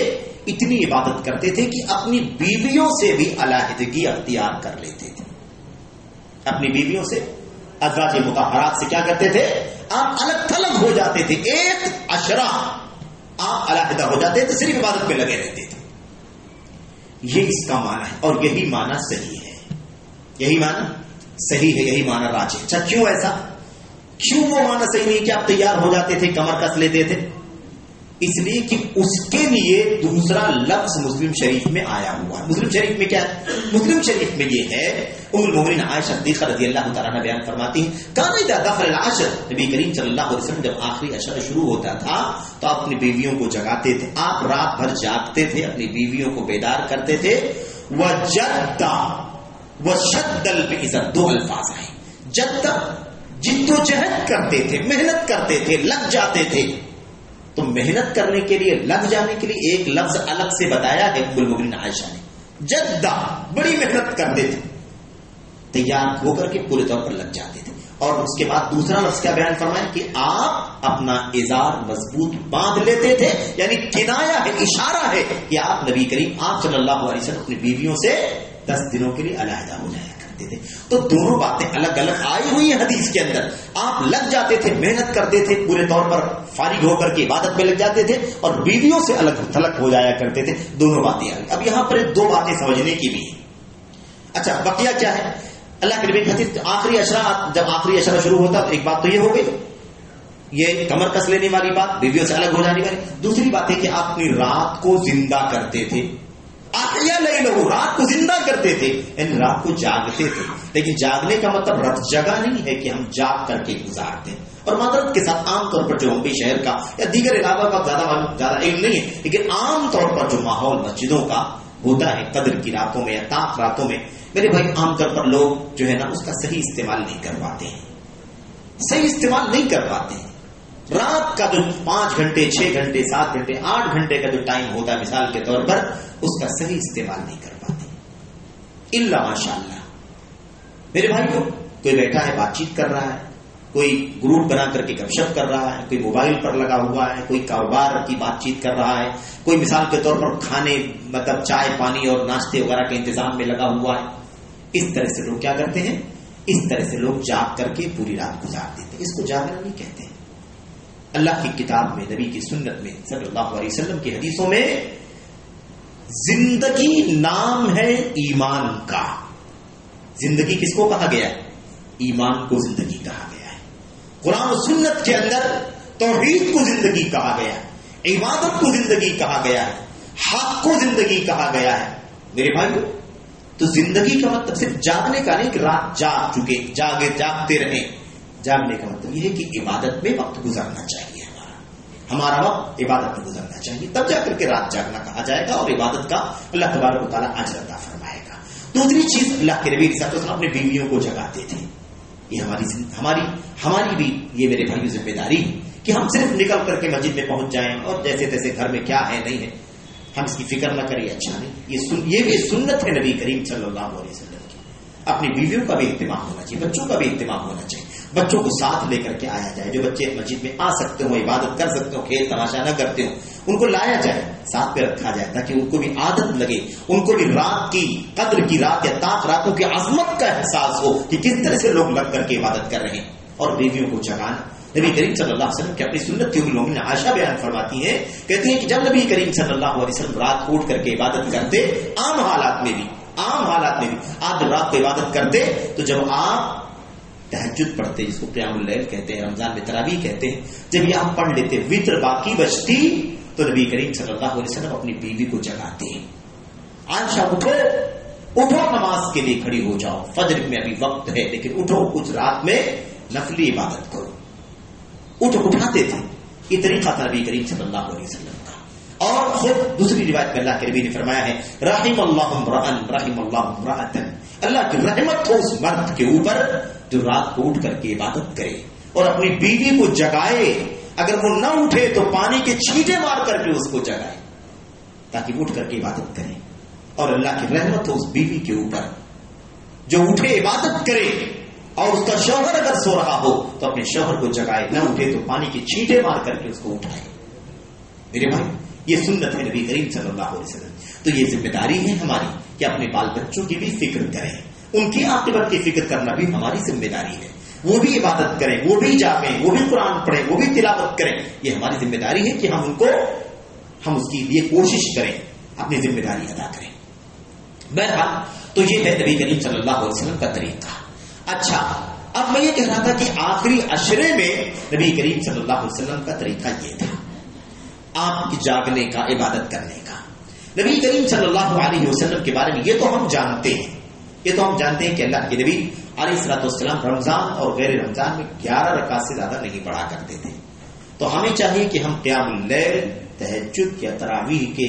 اتنی عبادت کرتے تھے کہ اپنی بیویوں سے بھی علیحدگی اختیار کر لیتے تھے. اپنی بیویوں سے, ازواج مطہرات سے کیا کرتے تھے؟ آپ الگ تھلگ ہو جاتے تھے, ایک اشرا آپ علیحدہ ہو جاتے تھے, صرف عبادت میں لگے رہتے تھے. یہ اس کا معنی ہے, اور یہی معنی صحیح ہے, یہی معنی صحیح ہے, یہی معنی راجح. اچھا کیوں ایسا, کیوں وہ معنی صحیح نہیں کہ آپ تیار ہو جاتے تھے, کمر کس لیتے تھے؟ اس لیے کہ اس کے لیے دوسرا لفظ مسلم شریف میں آیا ہوا ہے. مسلم شریف میں کیا ہے؟ مسلم شریف میں یہ ہے, ام المؤمنین عائشہ صدیقہ رضی اللہ تعالیٰ عنہ بیان فرماتی ہیں, کان اذا دخل العشر, نبی کریم صلی اللہ علیہ وسلم جب آخری عشر شروع ہوتا تھا تو آپ اپنی بیویوں کو جگاتے تھے, آپ رات بھر جاگتے تھے, اپنی بیویوں کو بیدار کرتے تھے. وجد وشد المئزر, 2 الفاظ ہیں, جد جدوجہد کرتے تھے، محنت کرتے تھے، لگ جاتے تھے. تو محنت کرنے کے لیے، لگ جانے کے لیے ایک لفظ الگ سے بتایا ہے ام المؤمنین عائشہ نے. جدہ، بڑی محنت کرتے تھے، تیار ہو کر کے پورے طور پر لگ جاتے تھے. اور اس کے بعد دوسرا لفظ کیا بیان فرمایا کہ آپ اپنا ازار مضبوط باندھ لیتے تھے. یعنی کنایا ہے، اشارہ ہے کہ آپ نبی کریم آپ صلی اللہ علیہ وسلم اپنی بیویوں سے 10 دنوں کے لیے علیحدہ ہو جایا کرتے تھے. تو دونوں باتیں الگ الگ آئی ہوئی ہیں حدیث کے اندر. آپ لگ جاتے تھے، محنت کرتے تھے، پورے طور پر فارغ ہو کر کے عبادت میں لگ جاتے تھے، اور بیویوں سے الگ تھلگ ہو جایا کرتے تھے. دونوں باتیں آئی. اب یہاں پر 2 باتیں سمجھنے کی بھی ہیں. اچھا، بقیہ کیا ہے؟ اللہ کے نبی کے حدیث آخری اشرا، جب آخری اشرا شروع ہوتا تو ایک بات تو یہ ہو گئی، یہ کمر کس لینے والی بات، بیویوں سے الگ ہو جانے والی. دوسری بات ہے کہ آپ اپنی رات کو زندہ کرتے تھے. احیا لیلہ، رات کو زندہ کرتے تھے، یعنی رات کو جاگتے تھے. لیکن جاگنے کا مطلب رات جگہ نہیں ہے کہ ہم جاگ کر کے گزارتے ہیں. اور معذرت کے ساتھ عام طور پر جو ممبئی شہر کا یا دیگر علاقہ کا زیادہ علم نہیں ہے، لیکن عام طور پر جو ماحول مسجدوں کا ہوتا ہے قدر کی راتوں میں یا طاق راتوں میں، میرے بھائی عام طور پر لوگ جو ہے نا اس کا صحیح استعمال نہیں کر پاتے ہیں. صحیح استعمال نہیں کر پاتے ہیں. رات کا جو 5 گھنٹے 6 گھنٹے 7 گھنٹے 8 گھنٹے کا جو ٹائم ہوتا ہے مثال کے طور پر، اس کا صحیح استعمال نہیں کر پاتے الا ماشاء اللہ. میرے بھائیو، کوئی بیٹھا ہے بات چیت کر رہا ہے، کوئی گروپ بنا کر کے گپ شپ کر رہا ہے، کوئی موبائل پر لگا ہوا ہے، کوئی کاروبار کی بات چیت کر رہا ہے، کوئی مثال کے طور پر کھانے مطلب چائے پانی اور ناشتے وغیرہ کے انتظام میں لگا ہوا ہے. اس طرح سے لوگ کیا کرتے ہیں؟ اس طرح سے لوگ جاگ کر کے پوری رات گزار دیتے ہیں. اس کو جاگنا نہیں کہتے ہیں. اللہ کی کتاب میں، نبی کی سنت میں، صلی اللہ علیہ وسلم کی حدیثوں میں زندگی نام ہے ایمان کا. زندگی کس کو کہا گیا ہے؟ ایمان کو زندگی کہا گیا ہے. قرآن و سنت کے اندر توحید کو زندگی کہا گیا ہے، عبادت کو زندگی کہا گیا ہے، حق کو زندگی کہا گیا ہے. میرے بھائیو، تو زندگی کا مطلب صرف جاگنے کا نہیں کہ رات جاگ چکے، جاگتے رہیں. جاگنے کا مطلب یہ ہے کہ عبادت میں وقت گزرنا چاہیے. ہمارا وقت عبادت میں گزرنا چاہیے، تب جا کر کے رات جاگنا کہا جائے گا، اور عبادت کا اللہ تبارک و تعالیٰ اجر عطا فرمائے گا. دوسری چیز، اللہ کے نبی صلی اللہ علیہ وسلم اپنے بیویوں کو جگاتے تھے. یہ ہماری بھی یہ میرے بھائیوں ذمہ داری ہے کہ ہم صرف نکل کر کے مسجد میں پہنچ جائیں اور جیسے تیسے گھر میں کیا ہے نہیں ہے ہم اس کی فکر نہ کریں. اچھا نہیں، یہ بھی سنت ہے نبی کریم صلی اللہ علیہ وسلم کی. اپنی بیویوں کا بھی اہتمام ہونا چاہیے، بچوں کا بھی اہتمام ہونا چاہیے. بچوں کو ساتھ لے کر کے آیا جائے. جو بچے مسجد میں آ سکتے ہوں، عبادت کر سکتے ہوں، کھیل تماشا نہ کرتے ہوں، ان کو لایا جائے، ساتھ پہ رکھا جائے، تاکہ ان کو بھی عادت لگے، ان کو بھی رات کی قدر کی رات یا طاق راتوں کی عظمت کا احساس ہو کہ کس طرح سے لوگ لگ کر کے عبادت کر رہے ہیں. اور بیویوں کو جگانا، نبی کریم صلی اللہ علیہ وسلم کی اپنی سنت کی ام المؤمنین عائشہ بیان فرماتی ہیں، کہتی ہیں کہ جب نبی کریم صلی اللہ علیہ وسلم رات کو اٹھ کر کے عبادت کرتے، عام حالات میں بھی آپ جب رات کو عبادت کرتے تو جب آپ تہجد پڑھتے، جس کو قیام اللیل کہتے ہیں، رمضان میں تراویح کہتے ہیں، جب یہ آپ پڑھ لیتے، وتر باقی بچتی، تو نبی کریم صلی اللہ علیہ وسلم اپنی بیوی کو جگاتے ہیں. عائشہ اٹھو نماز کے لیے کھڑی ہو جاؤ، فجر میں ابھی وقت ہے لیکن اٹھو، کچھ رات میں نفلی عبادت کرو. اٹھاتے تھے. یہ طریقہ تھا نبی کریم صلی اللہ علیہ وسلم کا. اور خود دوسری روایت میں اللہ کے نبی نے فرمایا ہے، رحم اللہ امرأن رحم اللہ امرأتن، اللہ کی رحمت ہو اس مرد کے اوپر جو رات کو اٹھ کر کے عبادت کرے اور اپنی بیوی کو جگائے. اگر وہ نہ اٹھے تو پانی کے چھینٹے مار کر کے اس کو جگائے تاکہ وہ اٹھ کر کے عبادت کرے. اور اللہ کی رحمت ہو اس بیوی کے اوپر جو اٹھے عبادت کرے، اور اس کا شوہر اگر سو رہا ہو تو اپنے شوہر کو جگائے، نہ اٹھے تو پانی کے چھینٹے مار کر کے اس کو اٹھائے. میرے بھائی، یہ سنت ہے نبی کریم صلی اللہ علیہ وسلم. تو یہ ذمہ داری ہے ہماری کہ اپنے بال بچوں کی بھی فکر کریں، ان کی عاقبت کی فکر کرنا بھی ہماری ذمہ داری ہے. وہ بھی عبادت کریں، وہ بھی جاگیں، وہ بھی قرآن پڑھیں، وہ بھی تلاوت کریں. یہ ہماری ذمہ داری ہے کہ ہم اس کے لیے کوشش کریں، اپنی ذمہ داری ادا کریں. بہرحال تو یہ ہے نبی کریم صلی اللہ علیہ وسلم کا طریقہ. اچھا، اب میں یہ کہہ رہا تھا کہ آخری عشرے میں نبی کریم صلی اللہ علیہ وسلم کا طریقہ یہ تھا، آپ کی جاگنے کا، عبادت کرنے کا. نبی کریم صلی اللہ علیہ وسلم کے بارے میں یہ تو ہم جانتے ہیں کہ اللہ کے نبی علیہ الصلوۃ والسلام رمضان اور غیر رمضان میں 11 رکعت سے زیادہ نہیں پڑھا کرتے تھے. تو ہمیں چاہیے کہ ہم قیام اللیل، تہجد یا تراویح کے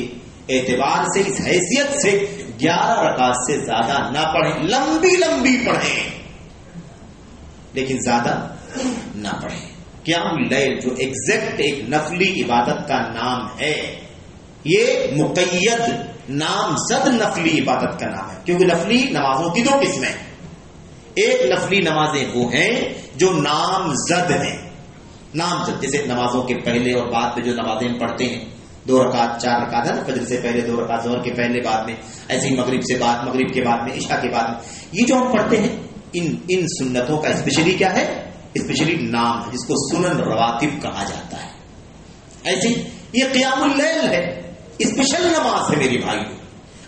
اعتبار سے، اس حیثیت سے 11 رکعت سے زیادہ نہ پڑھیں. لمبی پڑھیں لیکن زیادہ نہ پڑھیں. قیام اللیل جو ایگزیکٹ ایک نفلی عبادت کا نام ہے، یہ مقید نامزد نفلی عبادت کا نام ہے، کیونکہ نفلی نمازوں کی دو قسمیں. ایک نفلی نمازیں وہ ہیں جو نامزد ہیں، نامزد جیسے نمازوں کے پہلے اور بعد میں جو نمازیں ہم پڑھتے ہیں، 2 رکعت 4 رکعت ہے نا، فجر سے پہلے 2 رکعت، ظہر کے پہلے بعد میں، ایسے ہی مغرب سے بعد، مغرب کے بعد میں، عشاء کے بعد میں، یہ جو ہم پڑھتے ہیں ان سنتوں کا اسپیشلی کیا ہے؟ اسپیشلی نام ہے جس کو سنن رواتب کہا جاتا ہے. ایسے یہ قیام اللیل ہے، اسپیشل نماز ہے میری بھائی.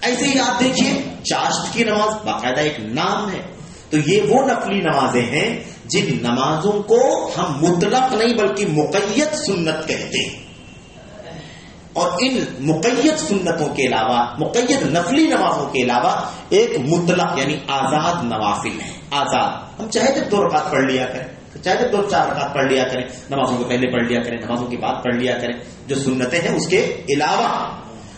ایسے ہی آپ دیکھیے چاشت کی نماز باقاعدہ ایک نام ہے. تو یہ وہ نفلی نمازیں ہیں جن نمازوں کو ہم مطلق نہیں بلکہ مقید سنت کہتے ہیں. اور ان مقید سنتوں کے علاوہ، مقید نفلی نمازوں کے علاوہ ایک مطلق یعنی آزاد نوافل ہیں. آزاد، ہم چاہے جب 2 رکعت پڑھ لیا کریں، چاہے جب 2-4 رکعت پڑھ لیا کریں، نمازوں کے پہلے پڑھ لیا کریں، نمازوں کے بعد پڑھ لیا کریں، جو سنتیں ہیں اس کے علاوہ.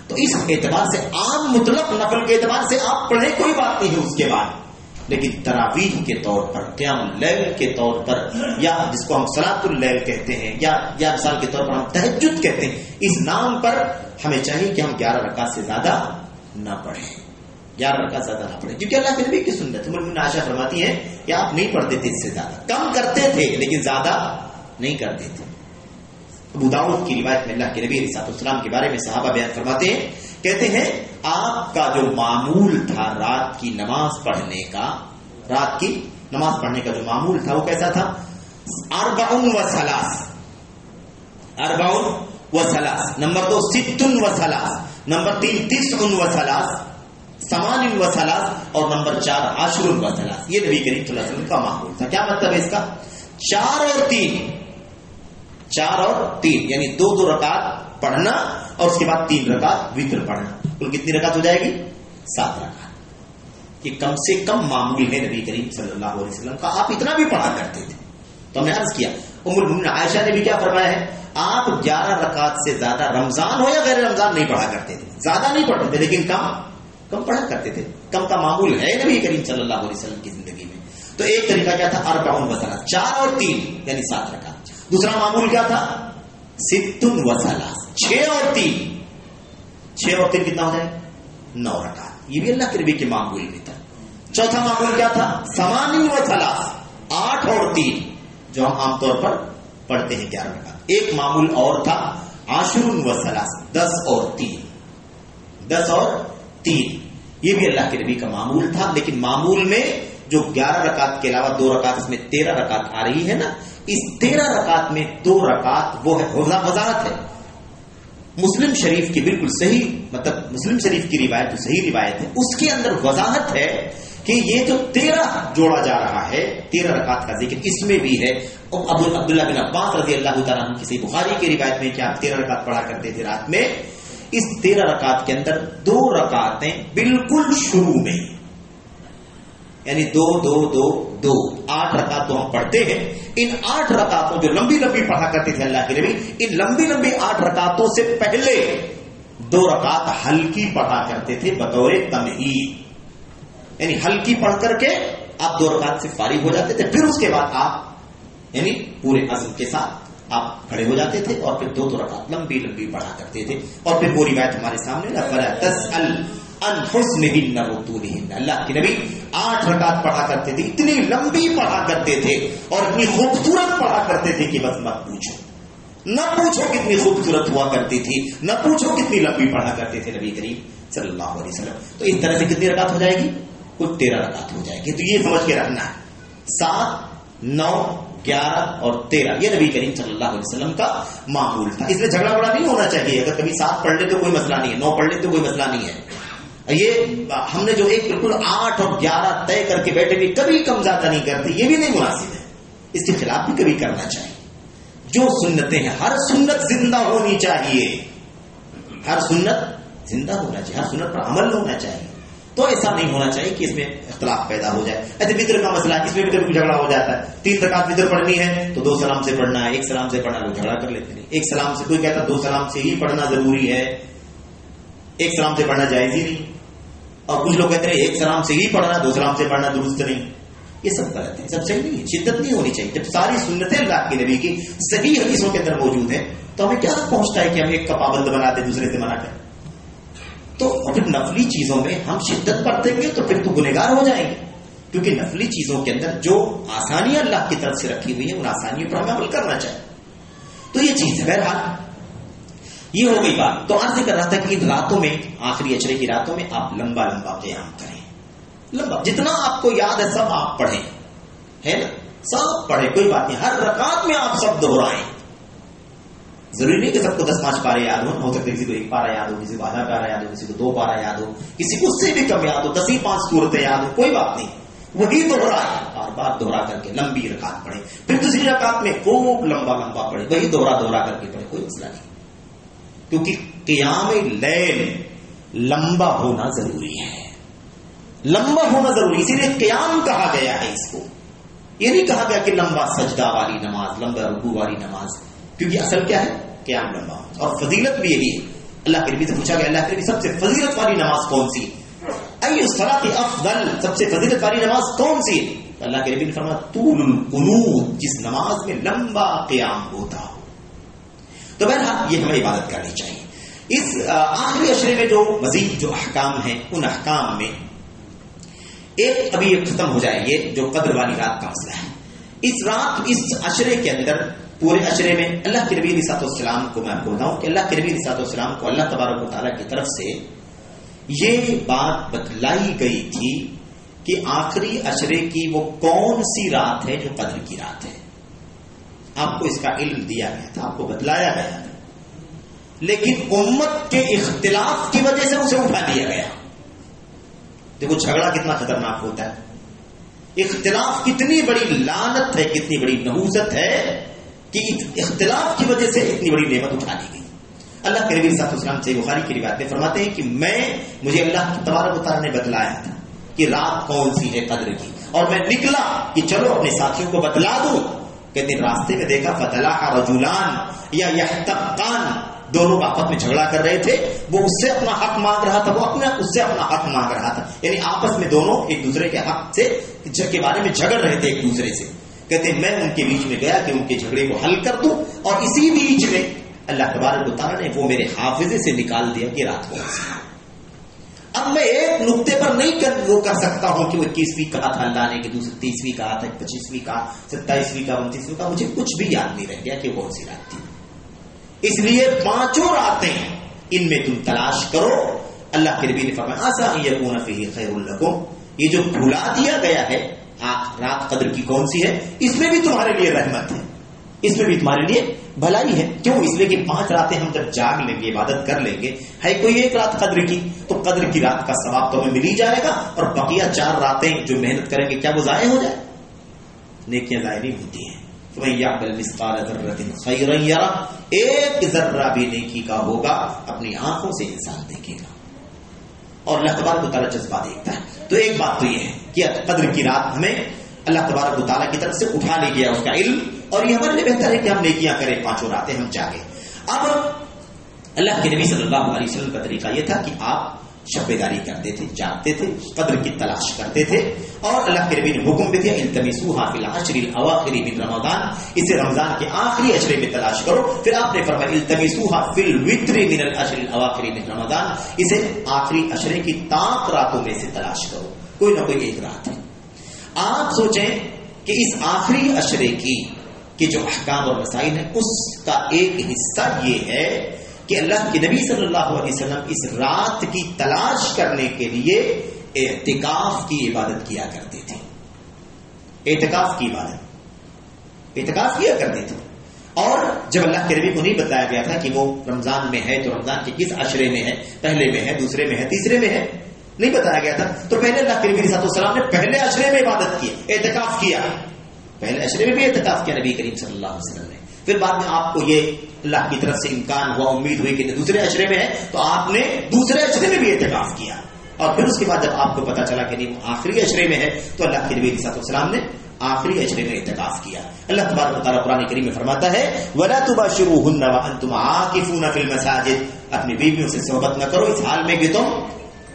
تو اس اعتبار سے عام مطلق نفل کے اعتبار سے آپ پڑھیں، کوئی بات نہیں ہے اس کے بعد. لیکن تراویح کے طور پر، قیام اللیل کے طور پر، یا جس کو ہم صلاۃ اللیل کہتے ہیں، یا مثال کے طور پر ہم تہجد کہتے ہیں، اس نام پر ہمیں چاہیے کہ ہم 11 رکعت سے زیادہ نہ پڑھیں. 11 رکعت زیادہ نہ پڑھیں، کیونکہ اللہ کے نبی کی سنت ہے. عائشہ فرماتی ہے کہ آپ نہیں پڑھتے تھے اس سے زیادہ، کم کرتے تھے لیکن زیادہ نہیں کرتے تھے. ابو داؤد کی روایت میں اللہ کے نبی علیہ السلام کے بارے میں صحابہ بیان فرماتے ہیں، کہتے ہیں آپ کا جو معمول تھا رات کی نماز پڑھنے کا، رات کی نماز پڑھنے کا جو معمول تھا وہ کیسا تھا؟ 4 و 3، 4 و 3، نمبر 2 6 و 3، نمبر 3 9 و 3، 8 و 3، اور نمبر 4 10 و 3. یہ نبی کریم صلی اللہ علیہ وسلم کا معمول تھا. کیا مطلب ہے اس کا؟ 4 اور 3، 4 اور 3 یعنی 2 رکعت پڑھنا اور اس کے بعد 3 رکعت وتر پڑھنا. کل کتنی رکعت ہو جائے گی؟ 7 رکعت. یہ کم سے کم معمول ہے نبی کریم صلی اللہ علیہ وسلم کا. آپ اتنا بھی پڑھا کرتے تھے. تو ہم نے عرض کیا ام المؤمنین عائشہ نے بھی کیا فرمایا ہے؟ آپ 11 رکعت سے زیادہ رمضان ہو یا غیر رمضان نہیں پڑھا کرتے تھے. زیادہ نہیں پڑھتے تھے لیکن کم پڑھا کرتے تھے. کم کا معمول ہے نبی کریم صلی اللہ علیہ وسلم کی زندگی میں. تو ایک طریقہ کیا تھا؟ 4 و 3، 4 اور 3 یعنی 7 رکعت. دوسرا معمول کیا تھا؟ 6 و 3، 6 اور 3، 6 اور 3 کتنا ہو جائے؟ 9 رکعت. یہ بھی اللہ کے نبی کے معمول میں تھا. چوتھا معمول کیا تھا؟ 8 و 3، 8 اور 3 جو ہم عام طور پر پڑھتے ہیں 11 رکعت. ایک معمول اور تھا 10 و 3، 10 اور 3، 10 اور 3. یہ بھی اللہ کے نبی کا معمول تھا. لیکن معمول میں جو 11 رکعت کے علاوہ 2 رکعت، اس میں 13 رکعت آ رہی ہے نا، اس 13 رکعت میں 2 رکعت وہ ہے وضاحت ہے. مسلم شریف کی بالکل صحیح، مطلب مسلم شریف کی روایت جو صحیح روایت ہے اس کے اندر وضاحت ہے کہ یہ جو 13 جوڑا جا رہا ہے، 13 رکعت کا ذکر اس میں بھی ہے. ابو عبداللہ بن عباس رضی اللہ تعالیٰ عنہ کی صحیح بخاری کی روایت میں کہ آپ 13 رکعت پڑھا کرتے تھے رات میں. اس 13 رکعت کے اندر 2 رکعتیں بالکل شروع میں، یعنی 2 2 2 2، 8 رکعت تو ہم پڑھتے ہیں. ان 8 رکعتوں جو لمبی لمبی پڑھا کرتے تھے اللہ کے نبی، ان لمبی لمبی 8 رکعتوں سے پہلے 2 رکعت ہلکی پڑھا کرتے تھے بطور تمہید. یعنی ہلکی پڑھ کر کے آپ 2 رکعت سے فارغ ہو جاتے تھے. پھر اس کے بعد آپ یعنی پورے عزم کے ساتھ آپ کھڑے ہو جاتے تھے اور پھر 2 رکعت لمبی لمبی پڑھا کرتے تھے. اور پھر وہ روایت ہمارے سامنے فلا تسأل عن حسنہن وطولہن. اللہ کے نبی 8 رکعت پڑھا کرتے تھے، اتنی لمبی پڑھا کرتے تھے اور اتنی خوبصورت پڑھا کرتے تھے کہ بس مت پوچھو. نہ پوچھو کتنی خوبصورت ہوا کرتی تھی، نہ پوچھو کتنی لمبی پڑھا کرتے تھے نبی کریم صلی اللہ علیہ وسلم. تو اس طرح سے کتنی رکعت ہو جائے گی؟ کل 13 رکعت ہو جائے گی. تو یہ سمجھ کے رکھنا ہے 7 9 11 اور 13 یہ نبی کریم صلی اللہ علیہ وسلم کا معمول تھا. اس میں جھگڑا بڑا نہیں ہونا چاہیے. اگر کبھی 7 پڑھ لے تو کوئی مسئلہ نہیں ہے، 9 پڑھ لے تو کوئی مسئلہ نہیں ہے. یہ ہم نے جو ایک بالکل 8 اور 11 طے کر کے بیٹھے بھی کبھی کم زیادہ نہیں کرتے، یہ بھی نہیں مناسب ہے. اس کے خلاف بھی کبھی کرنا چاہیے. جو سنتیں ہیں ہر سنت زندہ ہونی چاہیے، ہر سنت زندہ ہونا چاہیے، ہر سنت پر عمل ہونا چاہیے. تو ایسا نہیں ہونا چاہیے کہ اس میں اختلاف پیدا ہو جائے. ایسے وطر کا مسئلہ ہے، اس میں بھی کبھی جھگڑا ہو جاتا ہے. 3 رکعت وطر پڑھنی ہے تو 2 سلام سے پڑھنا ہے، 1 سلام سے پڑھنا، لوگ جھگڑا کر لیتے ہیں. 1 سلام سے کوئی کہتا ہے 2 سلام سے ہی پڑھنا ضروری ہے، 1 سلام سے پڑھنا جائز ہی نہیں. اور کچھ لوگ کہتے ہیں 1 سلام سے ہی پڑھنا، 2 سلام سے پڑھنا درست نہیں. یہ سب غلط ہے، سب صحیح نہیں ہے، شدت نہیں ہونی چاہیے. جب ساری سنتیں اللہ کے نبی کی صحیح حدیثوں کے اندر موجود ہیں تو ہمیں کیا پہنچتا ہے کہ ہم ایک کا پابند بناتے دوسرے سے منع کریں. تو پھر نفلی چیزوں میں ہم شدت برتیں گے تو پھر تو گنہگار ہو جائیں گے، کیونکہ نفلی چیزوں کے اندر جو آسانیاں اللہ کی طرف سے رکھی ہوئی ہیں ان آسانیوں پر ہمیں عمل کرنا چاہیے. تو یہ چیز ہے. بہرحال یہ ہو گئی بات. تو عرض کر رہا تھا کہ ان راتوں میں، آخری اشرے کی راتوں میں آپ لمبا لمبا قیام کریں، لمبا جتنا آپ کو یاد ہے سب آپ پڑھیں، ہے نا، سب پڑھیں، کوئی بات نہیں. ہر رکعت میں آپ سب دہرائیں. ضروری نہیں کہ سب کو 10-5 پارے یاد ہو سکتا ہے کسی کو 1 پارا یاد ہو، کسی کو آدھا پارا یاد ہو، کسی کو 2 پارا یاد ہو، کسی کو اس سے بھی کم یاد ہو، 10 ہی 5 سورتیں یاد ہو، کوئی بات نہیں. وہی دوہرائیں، بار بار دوہرا کر کے لمبی رکعت پڑھیں. پھر دوسری رکعت میں خوب لمبا لمبا پڑھیں، وہی دوہرا کر کے پڑھیں، کوئی مسئلہ نہیں. کیونکہ قیام لیل لمبا ہونا ضروری ہے، لمبا ہونا ضروری، اسی لیے قیام کہا گیا ہے اس کو. یہ نہیں کہا گیا کہ لمبا سجدہ والی نماز، لمبا رکوع والی نماز، کیونکہ اصل کیا ہے؟ قیام لمبا. اور فضیلت بھی یہی ہے. اللہ کے نبی سے پوچھا گیا اللہ کے نبی سب سے فضیلت والی نماز کون سی؟ ای الصلاۃ افضل، سب سے فضیلت والی نماز کون سی؟ اللہ کے نبی نے فرمایا طول القنوت، جس نماز میں لمبا قیام ہوتا ہو. تو بہرحال یہ ہمیں عبادت کرنی چاہیے. اس آخری عشرے میں جو مزید جو احکام ہیں ان احکام میں ایک ابھی ختم ہو جائے یہ جو قدر والی رات کا مسئلہ ہے. اس رات، اس عشرے کے اندر، پورے عشرے میں اللہ کے نبی علیہ الصلوۃ والسلام کو میں آپ کو بتاؤں کہ اللہ کے نبی علیہ الصلوۃ والسلام کو اللہ تبارک و تعالیٰ کی طرف سے یہ بات بتلائی گئی تھی کہ آخری عشرے کی وہ کون سی رات ہے جو قدر کی رات ہے. آپ کو اس کا علم دیا گیا تھا، آپ کو بتلایا گیا تھا، لیکن امت کے اختلاف کی وجہ سے اسے اٹھا دیا گیا. دیکھو جھگڑا کتنا خطرناک ہوتا ہے، اختلاف کتنی بڑی لعنت ہے، کتنی بڑی نحوست ہے کہ اختلاف کی وجہ سے اتنی بڑی نعمت اٹھا دی گئی. اللہ کے نبی صلی اللہ علیہ وسلم سے بخاری کی روایت میں فرماتے ہیں کہ مجھے اللہ تبارک و تعالیٰ نے بتلایا تھا کہ رات کون سی ہے قدر کی، اور میں نکلا کہ چلو اپنے ساتھیوں کو بتلا دوں. کہتے ہیں راستے میں دیکھا فتلاح رجلان یا یحتقان، دونوں آپس میں جھگڑا کر رہے تھے. وہ اس سے اپنا حق مانگ رہا تھا، وہ اس سے اپنا حق مانگ رہا تھا، یعنی آپس میں دونوں ایک دوسرے کے حق سے کے بارے میں جھگڑ رہے تھے ایک دوسرے سے. کہتے ہیں میں ان کے بیچ میں گیا کہ ان کے جھگڑے کو حل کر دوں، اور اسی بیچ میں اللہ تبارک و تعالیٰ نے وہ میرے حافظے سے نکال دیا کہ رات کو ایسی. اب میں ایک نقطے پر نہیں کر سکتا ہوں کہ وہ 21ویں کہا تھا اللہ نے، کہ دوسری 30ویں کہا تھا، 25ویں کہا، 27ویں کہا، 29ویں کہا، مجھے کچھ بھی یاد نہیں رہ گیا کہ کون سی رات تھی. اس لیے 5 راتیں ان میں تم تلاش کرو. اللہ کے نبی نے فرمایا عسیٰ ان یکون فیہ خیر لکم، یہ جو بھلا دیا گیا ہے رات قدر کی کون سی ہے، اس میں بھی تمہارے لیے رحمت ہے، اس میں بھی تمہارے لیے بھلائی ہے. کیوں؟ اس لیے کہ 5 راتیں ہم جب جاگ لیں گے، عبادت کر لیں گے، ہے کوئی ایک رات قدر کی، تو قدر کی رات کا ثواب تو ہمیں مل ہی جائے گا، اور بقیہ 4 راتیں جو محنت کریں گے کیا وہ ضائع ہو جائے؟ نیکیاں ضائع نہیں ہوتی ہیں. فَمَن يَعْمَلْ مِثْقَالَ ذَرَّةٍ خَيْرًا يَرَهُ، ایک ذرہ بھی نیکی کا ہوگا اپنی آنکھوں سے انسان دیکھے گا، اور اللہ تبارک و تعالیٰ جذبہ دیکھتا ہے. تو ایک بات تو یہ ہے کہ قدر کی رات ہمیں اللہ تبارک و تعالیٰ کی طرف سے اٹھا لے گیا اس کا علم، اور یہ ہمارے لیے بہتر ہے کہ ہم نیکیاں کریں، 5 راتیں ہم جاگیں. اب اللہ کے نبی صلی اللہ علیہ وسلم کا طریقہ یہ تھا کہ آپ شب بیداری کرتے تھے، جاگتے تھے، قدر کی تلاش کرتے تھے، اور اللہ کے نبی نے حکم بھی دیا التمسوها فی العشر الاواخر من رمضان، اسے رمضان کے آخری عشرے میں تلاش کرو. پھر آپ نے فرمایا التمسوها فی الوتر من العشر الاواخر من رمضان، اسے آخری عشرے کی طاق راتوں میں سے تلاش کرو، کوئی نہ کوئی ایک رات ہے. آپ سوچیں کہ اس آخری عشرے کی کہ جو احکام اور مسائل ہیں اس کا ایک حصہ یہ ہے کہ اللہ کے نبی صلی اللہ علیہ وسلم اس رات کی تلاش کرنے کے لیے اعتکاف کی عبادت کیا کرتے تھے. اعتکاف کی عبادت، اعتکاف کیا کرتے تھے. اور جب اللہ کے نبی کو نہیں بتایا گیا تھا کہ وہ رمضان میں ہے تو رمضان کے کس عشرے میں ہے، پہلے میں ہے، دوسرے میں ہے، تیسرے میں ہے، نہیں بتایا گیا تھا، تو پہلے اللہ کے نبی صلی اللہ علیہ وسلم نے پہلے عشرے میں عبادت کی، اعتکاف کیا. پہلے عشرے میں بھی اعتکاف کیا نبی کریم صلی اللہ علیہ وسلم نے. پھر بعد میں آپ کو یہ اللہ کی طرف سے امکان ہوا، امید ہوئی کہ دوسرے عشرے میں ہے، تو آپ نے دوسرے عشرے میں بھی اعتکاف کیا. اور پھر اس کے بعد جب آپ کو پتا چلا کہ نہیں آخری عشرے میں ہے، تو اللہ کے نبی صلی اللہ علیہ وسلم نے آخری عشرے میں اعتکاف کیا. اللہ تبارک و تعالیٰ قرآن کریم میں فرماتا ہے وَلَا تُبَاشِرُوهُنَّ وَأَنْتُمْ عَاكِفُونَ فِي الْمَسَاجِدِ، اپنی بیویوں سے صحبت نہ کرو اس حال میں کہ تم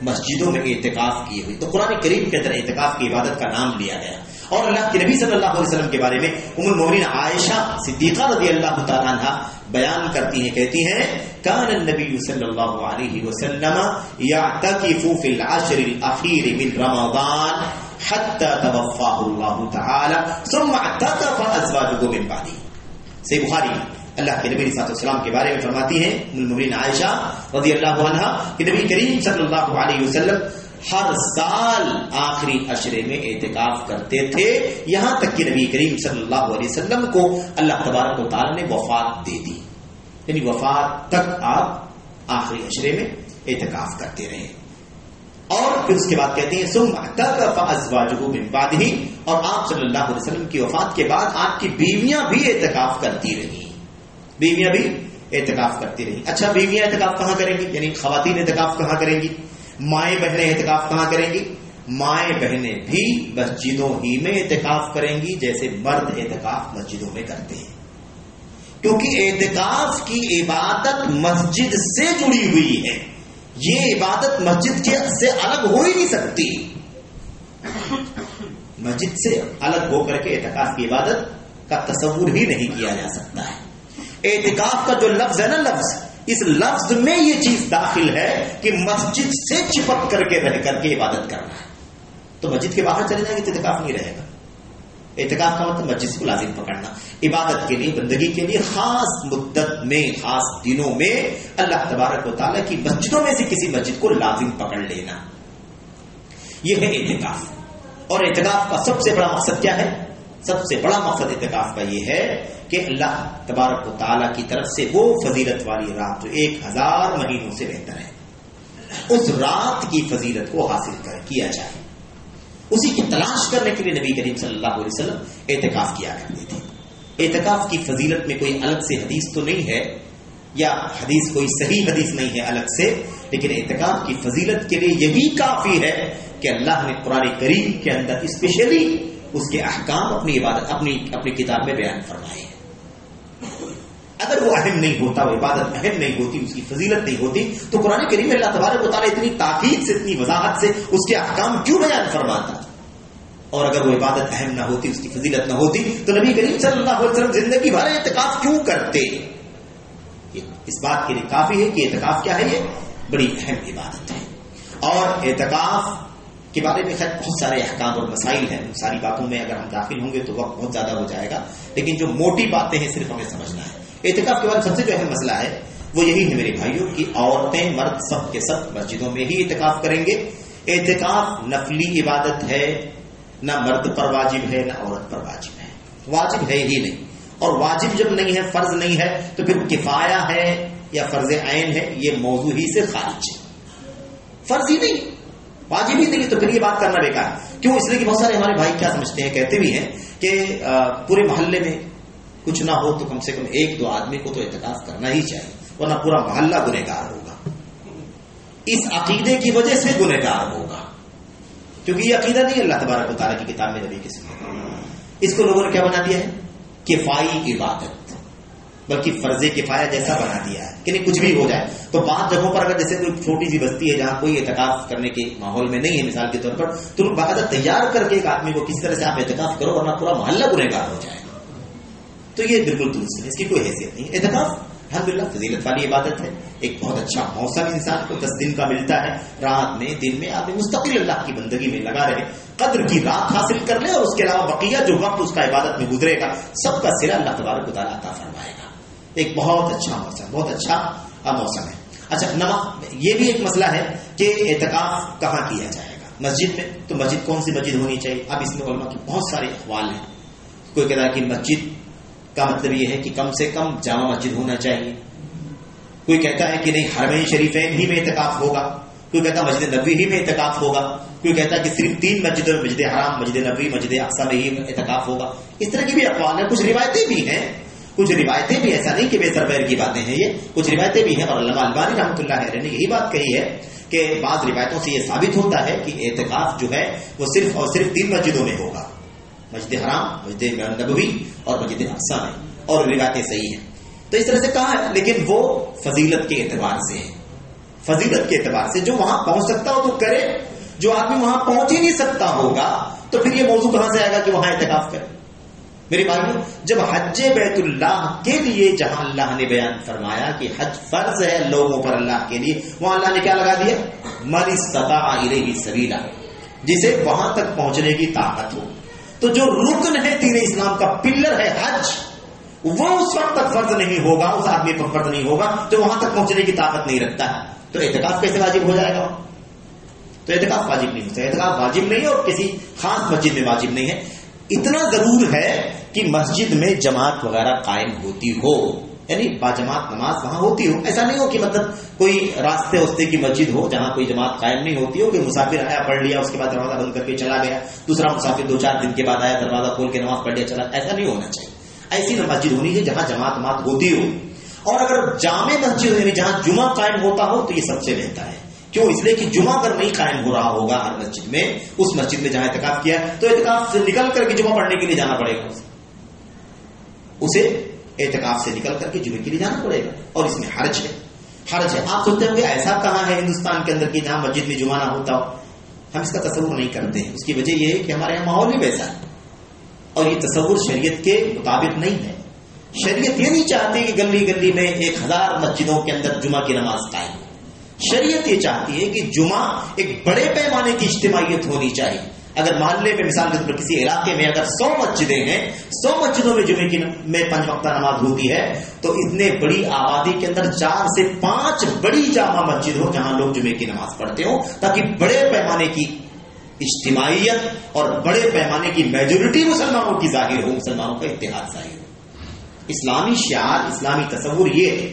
مسجدوں میں اعتکاف کیے ہوئے. تو قرآن کریم کے اندر اعتکاف کی عبادت کا نام لیا گیا. اور اللہ کے نبی صلی اللہ علیہ وسلم کے بارے میں ام المؤمنین عائشہ صدیقہ رضی اللہ تعالی عنہا بیان کرتی ہیں، کہتی ہیں کان النبی صلی اللہ علیہ وسلم یعتکف فی العشر الاخیر من رمضان حتی توفاہ اللہ تعالی ثم اعتکف ازواجہ من بعدہ. صحیح بخاری اللہ کے نبی صلی اللہ علیہ وسلم کے بارے میں فرماتی ہیں ام المؤمنین عائشہ رضی اللہ عنہا کہ نبی کریم صلی اللہ علیہ وسلم ہر سال آخری عشرے میں اعتکاف کرتے تھے، یہاں تک کہ نبی کریم صلی اللہ علیہ وسلم کو اللہ تبارک و تعالی نے وفات دے دی، یعنی وفات تک آپ آخری عشرے میں اعتکاف کرتے رہے. اور پھر اس کے بعد کہتے ہیں ثم اعتکف ازواجہ من بعدہ، اور آپ صلی اللہ علیہ وسلم کی وفات کے بعد آپ کی بیویاں بھی اعتکاف کرتی رہیں، بیویاں بھی اعتکاف کرتی رہیں. اچھا بیویاں اعتکاف کہاں کریں گی؟ یعنی خواتین اعتکاف کہاں کریں گی؟ مائیں بہنیں اعتکاف کہاں کریں گی؟ مائیں بہنیں بھی مسجدوں ہی میں اعتکاف کریں گی جیسے مرد اعتکاف مسجدوں میں کرتے ہیں، کیونکہ اعتکاف کی عبادت مسجد سے جڑی ہوئی ہے، یہ عبادت مسجد سے الگ ہو ہی نہیں سکتی. مسجد سے الگ ہو کر کے اعتکاف کی عبادت کا تصور ہی نہیں کیا جا سکتا ہے. اعتکاف کا جو لفظ ہے نا، لفظ اس لفظ میں یہ چیز داخل ہے کہ مسجد سے چپک کر کے رہ کر کے عبادت کرنا ہے. تو مسجد کے باہر چلے جائیں گے تو اعتکاف نہیں رہے گا. اعتکاف کا مطلب مسجد کو لازم پکڑنا، عبادت کے لیے، بندگی کے لیے خاص مدت میں، خاص دنوں میں اللہ تبارک و تعالیٰ کی مسجدوں میں سے کسی مسجد کو لازم پکڑ لینا، یہ ہے اعتکاف. اور اعتکاف کا سب سے بڑا مقصد کیا ہے؟ سب سے بڑا مقصد اعتکاف کا یہ ہے کہ اللہ تبارک و تعالیٰ کی طرف سے وہ فضیلت والی رات جو 1000 مہینوں سے بہتر ہے، اس رات کی فضیلت کو حاصل کیا جائے، اسی کی تلاش کرنے کے لیے نبی کریم صلی اللہ علیہ وسلم اعتکاف کیا کرتے تھے. اعتکاف کی فضیلت میں کوئی الگ سے حدیث تو نہیں ہے، یا حدیث کوئی صحیح حدیث نہیں ہے الگ سے، لیکن اعتکاف کی فضیلت کے لیے یہی کافی ہے کہ اللہ نے قرآن کریم کے اندر اسپیشلی اس کے احکام اپنی عبادت اپنی کتاب میں بیان فرمائے ہیں. اگر وہ اہم نہیں ہوتا، وہ عبادت اہم نہیں ہوتی، اس کی فضیلت نہیں ہوتی، تو قرآن کریم میں اللہ تبارک و تعالیٰ اتنی تاکید سے، اتنی وضاحت سے اس کے احکام کیوں بیان فرماتا؟ اور اگر وہ عبادت اہم نہ ہوتی، اس کی فضیلت نہ ہوتی، تو نبی کریم صلی اللہ علیہ وسلم زندگی بھر اعتکاف کیوں کرتے؟ اس بات کے لیے کافی ہے کہ اعتکاف کیا ہے، یہ بڑی اہم عبادت ہے. اور اعتکاف کے بارے میں خیر بہت سارے احکام اور مسائل ہیں، ان ساری باتوں میں اگر ہم داخل ہوں گے تو وقت بہت زیادہ ہو جائے گا، لیکن جو موٹی باتیں ہیں صرف ہمیں سمجھنا ہے. اعتکاف کے بارے میں سب سے جو اہم مسئلہ ہے وہ یہی ہے میرے بھائیوں کہ عورتیں مرد سب کے سب مسجدوں میں ہی اعتکاف کریں گے. اعتکاف نفلی عبادت ہے، نہ مرد پر واجب ہے نہ عورت پر واجب ہے، واجب ہے ہی نہیں. اور واجب جب نہیں ہے، فرض نہیں ہے، تو پھر کفایہ ہے یا فرض عین ہے، یہ موضوع ہی سے خارج ہے. فرض ہی نہیں، واجب ہی نہیں، تو پھر یہ بات کرنا بیکار. کیوں؟ اس لیے کہ بہت سارے ہمارے بھائی کیا سمجھتے ہیں، کہتے بھی ہیں کہ پورے محلے میں کچھ نہ ہو تو کم سے کم 1-2 آدمی کو تو اعتکاف کرنا ہی چاہیے، ورنہ پورا محلہ گنہگار ہوگا. اس عقیدے کی وجہ سے گنہگار ہوگا، کیونکہ یہ عقیدہ نہیں اللہ تبارک و تعالیٰ کی کتاب میں نبی کے ساتھ. اس کو لوگوں نے کیا بنا دیا ہے؟ کفائی عبادت، بلکہ فرض کفایہ جیسا بنا دیا ہے کہ نہیں کچھ بھی ہو جائے. تو بعض جگہوں پر اگر جیسے کوئی چھوٹی سی بستی ہے جہاں کوئی اعتکاف کرنے کے ماحول میں نہیں ہے، مثال کے طور پر، تو لوگ باقاعدہ تیار کر کے ایک آدمی کو کس طرح سے آپ اعتکاف کرو ورنہ پورا محلہ گنہگار ہو جائے. تو یہ بالکل درست ہے، اس کی کوئی حیثیت نہیں. اعتکاف الحمدللہ فضیلت والی عبادت ہے. ایک بہت اچھا موسم انسان کو 10 دن کا ملتا ہے، رات میں دن میں آدمی مستقل اللہ کی بندگی میں لگا رہے، قدر کی رات حاصل کر لے، اور اس کے علاوہ بقیہ جو وقت اس کا عبادت میں گزرے گا سب کا صلہ اللہ تبارک و تعالیٰ عطا فرمائے گا. ایک بہت اچھا موسم، بہت اچھا موسم ہے. اچھا یہ بھی ایک مسئلہ ہے کہ اعتکاف کہاں کیا جائے گا؟ مسجد میں. تو مسجد کون سی مسجد ہونی چاہیے؟ اب اس میں علماء کے بہت سارے اقوال ہیں. کوئی کہتا ہے کہ مسجد کا مطلب یہ ہے کہ کم سے کم جامع مسجد ہونا چاہیے. کوئی کہتا ہے کہ نہیں حرمین شریفین ہی میں اعتکاف ہوگا. کوئی کہتا ہے مسجد نبوی ہی میں اعتکاف ہوگا. کوئی کہتا ہے کہ صرف 3 مسجدوں میں، مسجد حرام، مسجد نبوی، مسجد اقصی میں ہی اعتکاف ہوگا. اس طرح کی بھی اقوال ہیں. کچھ روایتیں بھی ہیں، کچھ روایتیں بھی، ایسا نہیں کہ بے سر پیر کی باتیں ہیں، یہ کچھ روایتیں بھی ہیں. اور علامہ البانی رحمۃ اللہ علیہ نے یہی بات کہی ہے کہ بعض روایتوں سے یہ ثابت ہوتا ہے کہ اعتکاف جو ہے وہ صرف اور صرف 3 مسجدوں میں ہوگا، مسجد حرام، مسجد نبوی اور مسجد اقصی میں. اور روایتیں صحیح ہیں. تو اس طرح سے کہا ہے، لیکن وہ فضیلت کے اعتبار سے ہے. فضیلت کے اعتبار سے جو وہاں پہنچ سکتا ہو تو کرے، جو آدمی وہاں پہنچ ہی نہیں سکتا ہوگا تو پھر یہ موضوع کہاں سے آئے گا کہ وہاں اعتکاف کرے؟ میری بھائیو، جب حج بیت اللہ کے لیے جہاں اللہ نے بیان فرمایا کہ حج فرض ہے لوگوں پر اللہ کے لیے، وہاں اللہ نے کیا لگا دیا؟ من استطاع الیہ سبیلا، جسے وہاں تک پہنچنے کی طاقت ہو. تو جو رکن ہے دین اسلام کا، پلر ہے حج، وہ اس وقت تک فرض نہیں ہوگا، اس آدمی پر فرض نہیں ہوگا جو وہاں تک پہنچنے کی طاقت نہیں رکھتا ہے. تو اعتکاف کیسے واجب ہو جائے گا؟ تو اعتکاف واجب نہیں ہوتا. اعتکاف واجب نہیں ہے اور کسی خاص مسجد میں واجب نہیں ہے. اتنا ضرور ہے کہ مسجد میں جماعت وغیرہ قائم ہوتی ہو، یعنی باجماعت نماز وہاں ہوتی ہو. ایسا نہیں ہو کہ مطلب کوئی راستے وستے کی مسجد ہو جہاں کوئی جماعت قائم نہیں ہوتی ہو، کہ مسافر آیا پڑھ لیا اس کے بعد دروازہ بند کر کے چلا گیا، دوسرا مسافر 2-4 دن کے بعد آیا دروازہ کھول کے نماز پڑھ لیا چلا. ایسا نہیں ہونا چاہیے. ایسی مسجد ہونی ہے جہاں جماعت ہوتی ہو. اور اگر جامع مسجد یعنی جہاں جمعہ قائم ہوتا ہو تو یہ سب سے بہتر ہے. کیوں؟ اس لیے کہ جمعہ اگر نہیں قائم ہو رہا ہوگا ہر مسجد میں، اس مسجد میں جہاں اعتکاف کیا تو اعتکاف سے نکل کر کے جمعہ پڑھنے کے لیے جانا پڑے گا. اسے اعتکاف سے نکل کر کے جمعے کے لیے جانا پڑے گا، اور اس میں حرج ہے. حرج ہے. آپ سوچتے ہوں کہ ایسا کہاں ہے ہندوستان کے اندر کہ جہاں مسجد میں جمعہ نہ ہوتا ہو؟ ہم اس کا تصور نہیں کرتے ہیں. اس کی وجہ یہ ہے کہ ہمارے یہاں ماحول بھی ویسا ہے، اور یہ تصور شریعت کے مطابق نہیں ہے. شریعت یہ نہیں چاہتی کہ گلی گلی میں 1000 مسجدوں کے اندر جمعہ کی نماز قائم ہو. شریعت یہ چاہتی ہے کہ جمعہ ایک بڑے پیمانے کی اجتماعیت ہونی چاہیے. اگر محلے میں مثال کے طور پر کسی علاقے میں اگر 100 مسجدیں ہیں، 100 مسجدوں میں جمعے میں 5 وقتہ نماز ہوتی ہے، تو اتنے بڑی آبادی کے اندر 4 سے 5 بڑی جامع مسجد ہو جہاں لوگ جمعے کی نماز پڑھتے ہوں، تاکہ بڑے پیمانے کی اجتماعیت اور بڑے پیمانے کی میجورٹی مسلمانوں کی ظاہر ہو، مسلمانوں کا اتحاد ظاہر ہو. اسلامی شعار، اسلامی تصور یہ ہے.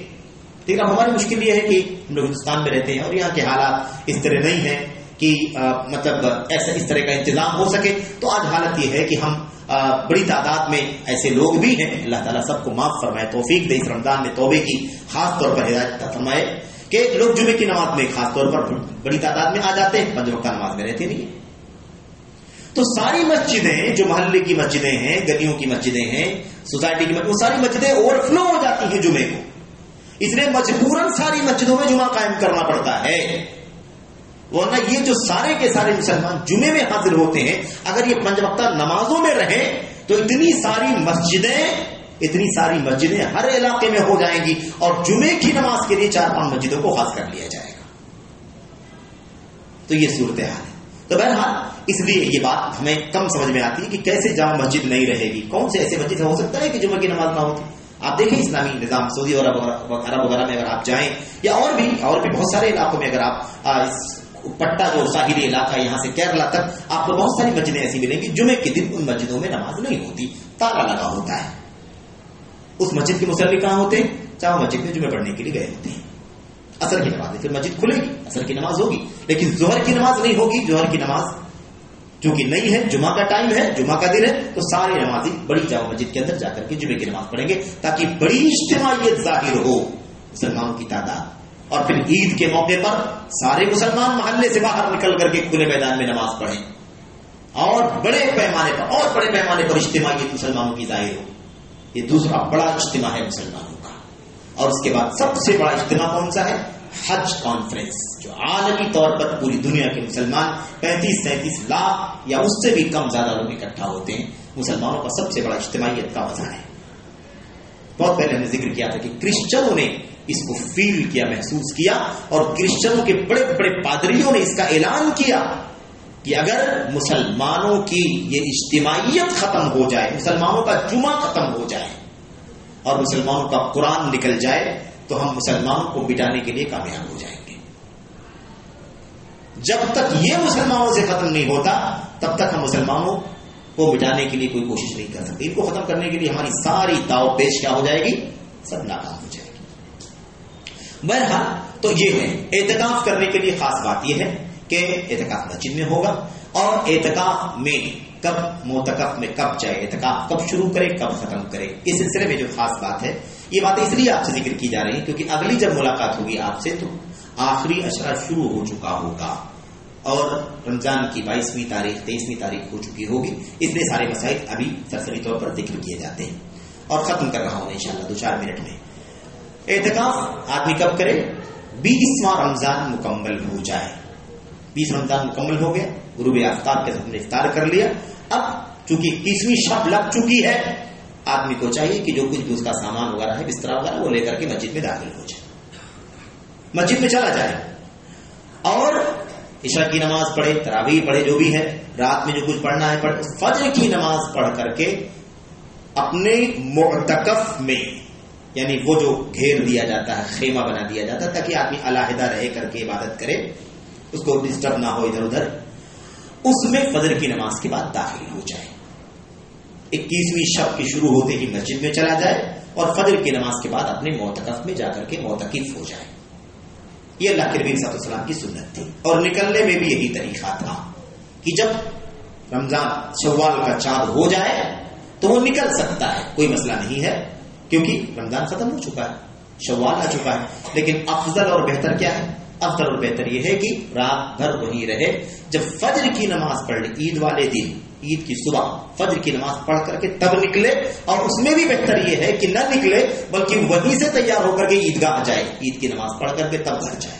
ٹھیک ہے. ہماری مشکل یہ ہے کہ ہم لوگ ہندوستان میں رہتے ہیں اور یہاں کے حالات اس طرح نہیں ہیں کہ مطلب ایسا اس طرح کا انتظام ہو سکے. تو آج حالت یہ ہے کہ ہم بڑی تعداد میں ایسے لوگ بھی ہیں، اللہ تعالیٰ سب کو معاف فرمائے، توفیق دے، اس رمضان میں توبے کی خاص طور پر ہدایت فرمائے، کہ لوگ جمعے کی نماز میں خاص طور پر بڑی تعداد میں آ جاتے ہیں، 5 وقتہ نماز میں رہتے نہیں ہیں. تو ساری مسجدیں جو محلے کی مسجدیں ہیں، گلیوں کی مسجدیں ہیں، سوسائٹی کی مسجدیں، وہ ساری مسجدیں اوور فلو ہو جاتی ہیں جمعے کو. اس لیے مجبوراً ساری مسجدوں میں جمعہ قائم کرنا پڑتا ہے. ورنہ یہ جو سارے کے سارے مسلمان جمعے میں حاضر ہوتے ہیں، اگر یہ 5 وقتہ نمازوں میں رہیں تو اتنی ساری مسجدیں ہر علاقے میں ہو جائیں گی، اور جمعے کی نماز کے لیے 4-5 مسجدوں کو خاص کر لیا جائے گا. تو یہ صورتحال ہے. تو بہرحال اس لیے یہ بات ہمیں کم سمجھ میں آتی ہے کہ کیسے جامع مسجد نہیں رہے گی. کون سے ایسے مسجد ہو سکتا ہے کہ جمعہ کی نماز نہ ہوتی؟ آپ دیکھیں اسلامی نظام سعودی عرب وغیرہ میں اگر آپ جائیں، یا اور بھی بہت سارے علاقوں میں، اگر آپ پٹا جو ساحلی علاقہ یہاں سے کیرلا تک، آپ کو بہت ساری مسجدیں ایسی ملیں گی جمعے کے دن ان مسجدوں میں نماز نہیں ہوتی، تالا لگا ہوتا ہے. اس مسجد کے مصلی کہاں ہوتے ہیں؟ جامع مسجد میں جمعے پڑھنے کے لیے گئے ہوتے ہیں. اثر کی نماز پھر مسجد کھلے گی، اثر کی نماز ہوگی، لیکن ظہر کی نماز نہیں ہوگی. ظہر کی نماز چونکہ نہیں ہے، جمعہ کا ٹائم ہے، جمعہ کا دن ہے، تو سارے نمازی بڑی جامع مسجد کے اندر جا کر کے جمعے کی نماز پڑھیں گے، تاکہ بڑی اجتماعیت ظاہر ہو مسلمانوں کی تعداد. اور پھر عید کے موقع پر سارے مسلمان محلے سے باہر نکل کر کے کھلے میدان میں نماز پڑھیں، اور بڑے پیمانے پر اجتماعیت مسلمانوں کی ظاہر ہو. یہ دوسرا بڑا اجتماع ہے مسلمانوں کا. اور اس کے بعد سب سے بڑا اجتماع کون سا ہے؟ حج کانفرنس، جو عالمی طور پر پوری دنیا کے مسلمان 35-37 لاکھ یا اس سے بھی کم زیادہ لوگ اکٹھا ہوتے ہیں. مسلمانوں کا سب سے بڑا اجتماعیت کا وزن ہے. بہت پہلے ہم نے ذکر کیا تھا کہ کرسچنوں نے اس کو فیل کیا، محسوس کیا، اور کرسچنوں کے بڑے بڑے پادریوں نے اس کا اعلان کیا کہ اگر مسلمانوں کی یہ اجتماعیت ختم ہو جائے، مسلمانوں کا جمعہ ختم ہو جائے اور مسلمانوں کا قرآن نکل جائے، تو ہم مسلمانوں کو مٹانے کے لیے کامیاب ہو جائیں گے. جب تک یہ مسلمانوں سے ختم نہیں ہوتا تب تک ہم مسلمانوں کو مٹانے کے لیے کوئی کوشش نہیں کر سکتے. ان کو ختم کرنے کے لیے ہماری ساری داؤ پیش کیا ہو جائے گی؟ سب ناکام ہو جائے گی. بہرحال تو یہ ہے اعتکاف کرنے کے لیے خاص بات یہ ہے کہ اعتکاف مسجد میں ہوگا، اور اعتکاف میں کب معتکف میں کب جائے، اعتکاف کب شروع کرے کب ختم کرے، اس سلسلے میں جو خاص بات ہے، یہ باتیں اس لیے آپ سے ذکر کی جا رہی ہیں کیونکہ اگلی جب ملاقات ہوگی آپ سے تو آخری اشرا شروع ہو چکا ہوگا، اور رمضان کی 22ویں تاریخ 23ویں تاریخ ہو چکی ہوگی. اس لیے سارے مسائل ابھی سرسری طور پر ذکر کیے جاتے ہیں، اور ختم کر رہا ہوں انشاءاللہ 2-4 منٹ میں. اعتکاف آدمی کب کرے؟ 20واں رمضان مکمل ہو جائے. 20 رمضان مکمل ہو گیا، غروب آفتاب کے ہم نے افطار کر لیا. اب چونکہ 21ویں شب لگ چکی ہے، آدمی کو چاہیے کہ جو کچھ بھی اس کا سامان وغیرہ ہے، بستر وغیرہ، وہ لے کر کے مسجد میں داخل ہو جائے، مسجد میں چلا جائے اور عشاء کی نماز پڑھے، تراویح پڑھے، جو بھی ہے رات میں جو کچھ پڑھنا ہے پڑھے. فجر کی نماز پڑھ کر کے اپنے معتکف میں، یعنی وہ جو گھیر دیا جاتا ہے، خیمہ بنا دیا جاتا ہے تاکہ آدمی علیحدہ رہ کر کے عبادت کرے، اس کو ڈسٹرب نہ ہو ادھر ادھر، اس میں فجر کی نماز کے بعد داخل ہو جائے. 21ویں شب کی شروع ہوتے ہی مسجد میں چلا جائے اور فجر کی نماز کے بعد اپنے معتکف میں جا کر کے معتکف ہو جائے. یہ اللہ کے نبی صلی اللہ علیہ وسلم کی سنت تھی. اور نکلنے میں بھی یہی طریقہ تھا کہ جب رمضان شوال کا چاند ہو جائے تو وہ نکل سکتا ہے، کوئی مسئلہ نہیں ہے، کیونکہ رمضان ختم ہو چکا ہے، شوال آ چکا ہے. لیکن افضل اور بہتر کیا ہے؟ افضل اور بہتر یہ ہے کہ رات بھر وہیں رہے، جب فجر کی نماز پڑھ لے، عید والے دن، عید کی صبح فجر کی نماز پڑھ کر کے تب نکلے. اور اس میں بھی بہتر یہ ہے کہ نہ نکلے بلکہ وہیں سے تیار ہو کر کے عیدگاہ جائے، عید کی نماز پڑھ کر کے تب گھر جائے.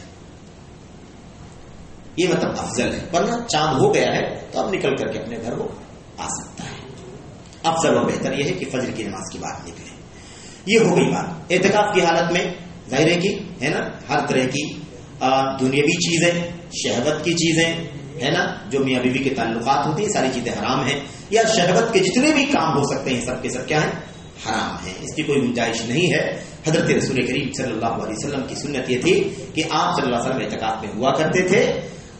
یہ مطلب افضل ہے. ورنہ چاند ہو گیا ہے تو اب نکل کر کے اپنے گھر کو آ سکتا ہے. افضل اور بہتر یہ ہے کہ فجر کی نماز کی بات نکلے. یہ ہو گئی بات. اعتکاف کی حالت میں ظاہر ہے کہ ہے نا ہر طرح کی دنیاوی چیزیں، شہوت کی چیزیں ہے نا، جو میاں بیوی کے تعلقات ہوتے ہیں، ساری چیزیں حرام ہیں، یا شہوت کے جتنے بھی کام ہو سکتے ہیں سب کے سب کیا ہیں؟ حرام ہیں. اس کی کوئی گنجائش نہیں ہے. حضرت رسول کریم صلی اللہ علیہ وسلم کی سنت یہ تھی کہ آپ صلی اللہ علیہ وسلم اعتکاف میں ہوا کرتے تھے،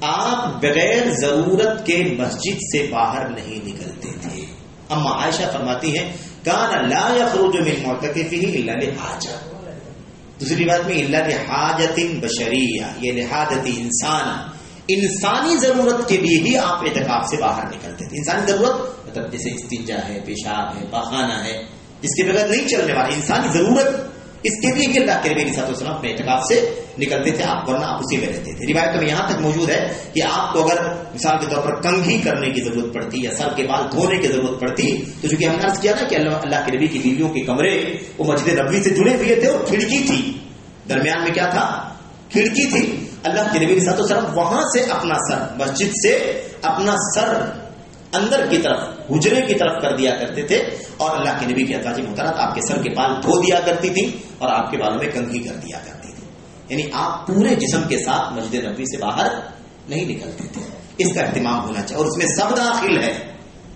آپ بغیر ضرورت کے مسجد سے باہر نہیں نکلتے تھے. اما عائشہ فرماتی ہیں کان لا یخرج من معتکفہ الا لحاجہ. دوسری بات میں الا لحاجۃ بشریہ، یہ لحاجت انسانی ضرورت کے لیے ہی آپ اعتکاف سے باہر نکلتے تھے. انسانی ضرورت مطلب جیسے استنجا ہے، پیشاب ہے، پاخانہ ہے، جس کے بغیر نہیں چلنے والا انسانی ضرورت، اس کے لیے کہ اللہ کے نبی صلی اللہ علیہ وسلم اپنے اعتکاف سے نکلتے تھے. آپ ورنہ آپ اسی میں رہتے تھے. روایتوں میں یہاں تک موجود ہے کہ آپ کو اگر مثال کے طور پر کنگھی کرنے کی ضرورت پڑتی یا سر کے بال دھونے کی ضرورت پڑتی تو چونکہ ہم نے عرض کیا نا کہ اللہ کے نبی کی بیویوں کے کمرے وہ مسجد نبوی سے جڑے ہوئے تھے اور کھڑکی تھی درمیان میں، کیا تھا؟ کھڑکی تھی. اللہ کے نبی صلی اللہ علیہ وسلم وہاں سے اپنا سر، مسجد سے اپنا سر اندر کی طرف، حجرے کی طرف کر دیا کرتے تھے اور اللہ کے نبی کی ازواج محترمات آپ کے سر کے بال دھو دیا کرتی تھی اور آپ کے بالوں میں کنگھی کر دیا کرتی تھی. یعنی آپ پورے جسم کے ساتھ مسجد نبوی سے باہر نہیں نکلتے تھے. اس کا اہتمام ہونا چاہیے. اور اس میں سب داخل ہے،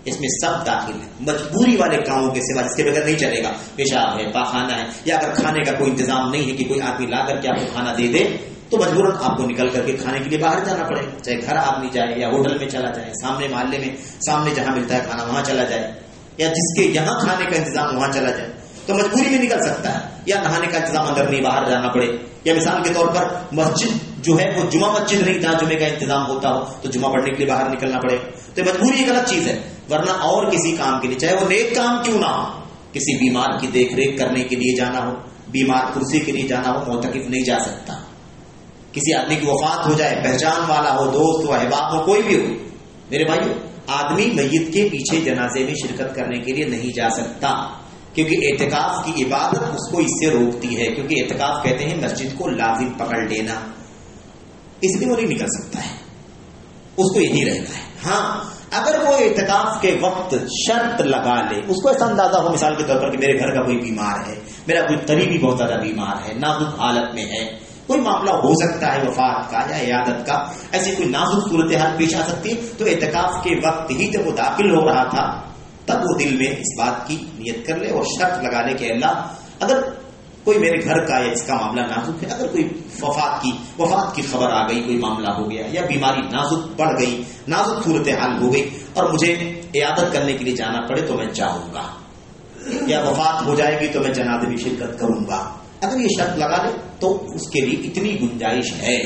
اس میں سب داخل ہے. مجبوری والے کاموں کے سوا، اس کے بغیر نہیں چلے گا. پیشاب ہے، پاخانہ ہے، یا اگر کھانے کا کوئی انتظام نہیں ہے کہ کوئی آدمی لا کر کے آپ کو کھانا دے دے تو مجبوراً آپ کو نکل کر کے کھانے کے لیے باہر جانا پڑے گا. چاہے گھر آدمی جائے یا ہوٹل میں چلا جائے، سامنے محلے میں سامنے جہاں ملتا ہے کھانا وہاں چلا جائے، یا جس کے یہاں کھانے کا انتظام وہاں چلا جائے تو مجبوری میں نکل سکتا ہے. یا نہانے کا انتظام اندر نہیں باہر جانا پڑے، یا مثال کے طور پر مسجد جو ہے وہ جمعہ مسجد نہیں جہاں جمعے کا انتظام ہوتا ہو تو جمعہ پڑھنے کے لیے باہر نکلنا پڑے. تو مجبوری ایک غلط چیز ہے. ورنہ اور کسی کام کے لیے، چاہے وہ نیک کام کیوں نہ ہو، کسی بیمار کی دیکھ ریکھ کرنے کے لیے جانا ہو، بیمار کرسی کے لیے جانا ہو، معتکف نہیں جا سکتا. کسی آدمی کی وفات ہو جائے، پہچان والا ہو، دوست ہو، احباب ہو، کوئی بھی ہو، میرے بھائیو، آدمی میت کے پیچھے جنازے میں شرکت کرنے کے لیے نہیں جا سکتا، کیونکہ اعتکاف کی عبادت اس کو اس سے روکتی ہے. کیونکہ اعتکاف کہتے ہیں مسجد کو لازم پکڑ لینا، اس لیے وہ نہیں نکل سکتا ہے، اس کو یہی رہنا ہے. ہاں اگر وہ اعتکاف کے وقت شرط لگا لے، اس کو ایسا اندازہ ہو مثال کے طور پر کہ میرے گھر کا کوئی بیمار ہے، میرا کوئی قریبی بہت زیادہ بیمار ہے، نازک حالت میں ہے، کوئی معاملہ ہو سکتا ہے وفات کا یا عیادت کا، ایسی کوئی نازک صورتحال پیش آ سکتی ہے، تو اعتکاف کے وقت ہی جب وہ داخل ہو رہا تھا تب وہ دل میں اس بات کی نیت کر لے اور شرط لگا لے کہ اللہ اگر کوئی میرے گھر کا یا اس کا معاملہ نازک ہے، اگر کوئی وفات کی خبر آ گئی، کوئی معاملہ ہو گیا یا بیماری نازک بڑھ گئی، نازک صورتحال ہو گئی اور مجھے عیادت کرنے کے لیے جانا پڑے تو میں جاؤں گا، یا وفات ہو جائے گی تو میں جنازے میں شرکت کروں گا، اگر یہ شرط لگا لے تو اس کے لیے اتنی گنجائش ہے.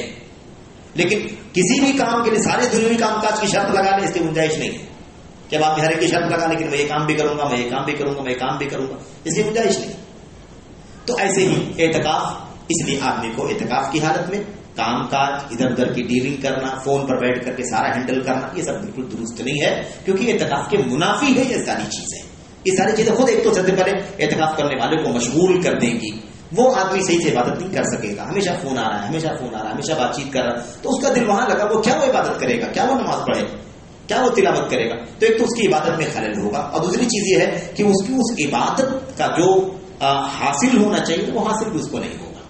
لیکن کسی بھی کام کے لیے سارے دنیاوی کام کاج کی شرط لگا لے، اس کی گنجائش نہیں ہے کہ اب آپ ہر ایک کی شرط لگا لیکن میں یہ کام بھی کروں گا، میں یہ کام بھی کروں گا، میں یہ کام بھی کروں گا، اس کی گنجائش نہیں. تو ایسے ہی اعتکاف، اس لیے آدمی کو اعتکاف کی حالت میں کام کاج ادھر ادھر کی ڈیلنگ کرنا، فون پر بیٹھ کر کے سارا ہینڈل کرنا، یہ سب بالکل درست نہیں ہے، کیونکہ اعتکاف کے منافی ہے یہ ساری چیزیں. یہ ساری چیزیں خود ایک تو سب سے پہلے اعتکاف کرنے والے کو مشغول کر دیں گی، وہ آدمی صحیح سے عبادت نہیں کر سکے گا، ہمیشہ فون آ رہا ہے، ہمیشہ بات چیت کر رہا ہے، تو اس کا دل وہاں لگا، وہ کیا وہ عبادت کرے گا، کیا وہ نماز پڑھے گا، کیا وہ تلاوت کرے گا؟ تو ایک تو اس کی عبادت میں خلل ہوگا، اور دوسری چیز یہ ہے کہ اس کی اس عبادت کا جو حاصل ہونا چاہیے وہ حاصل بھی اس کو نہیں ہوگا،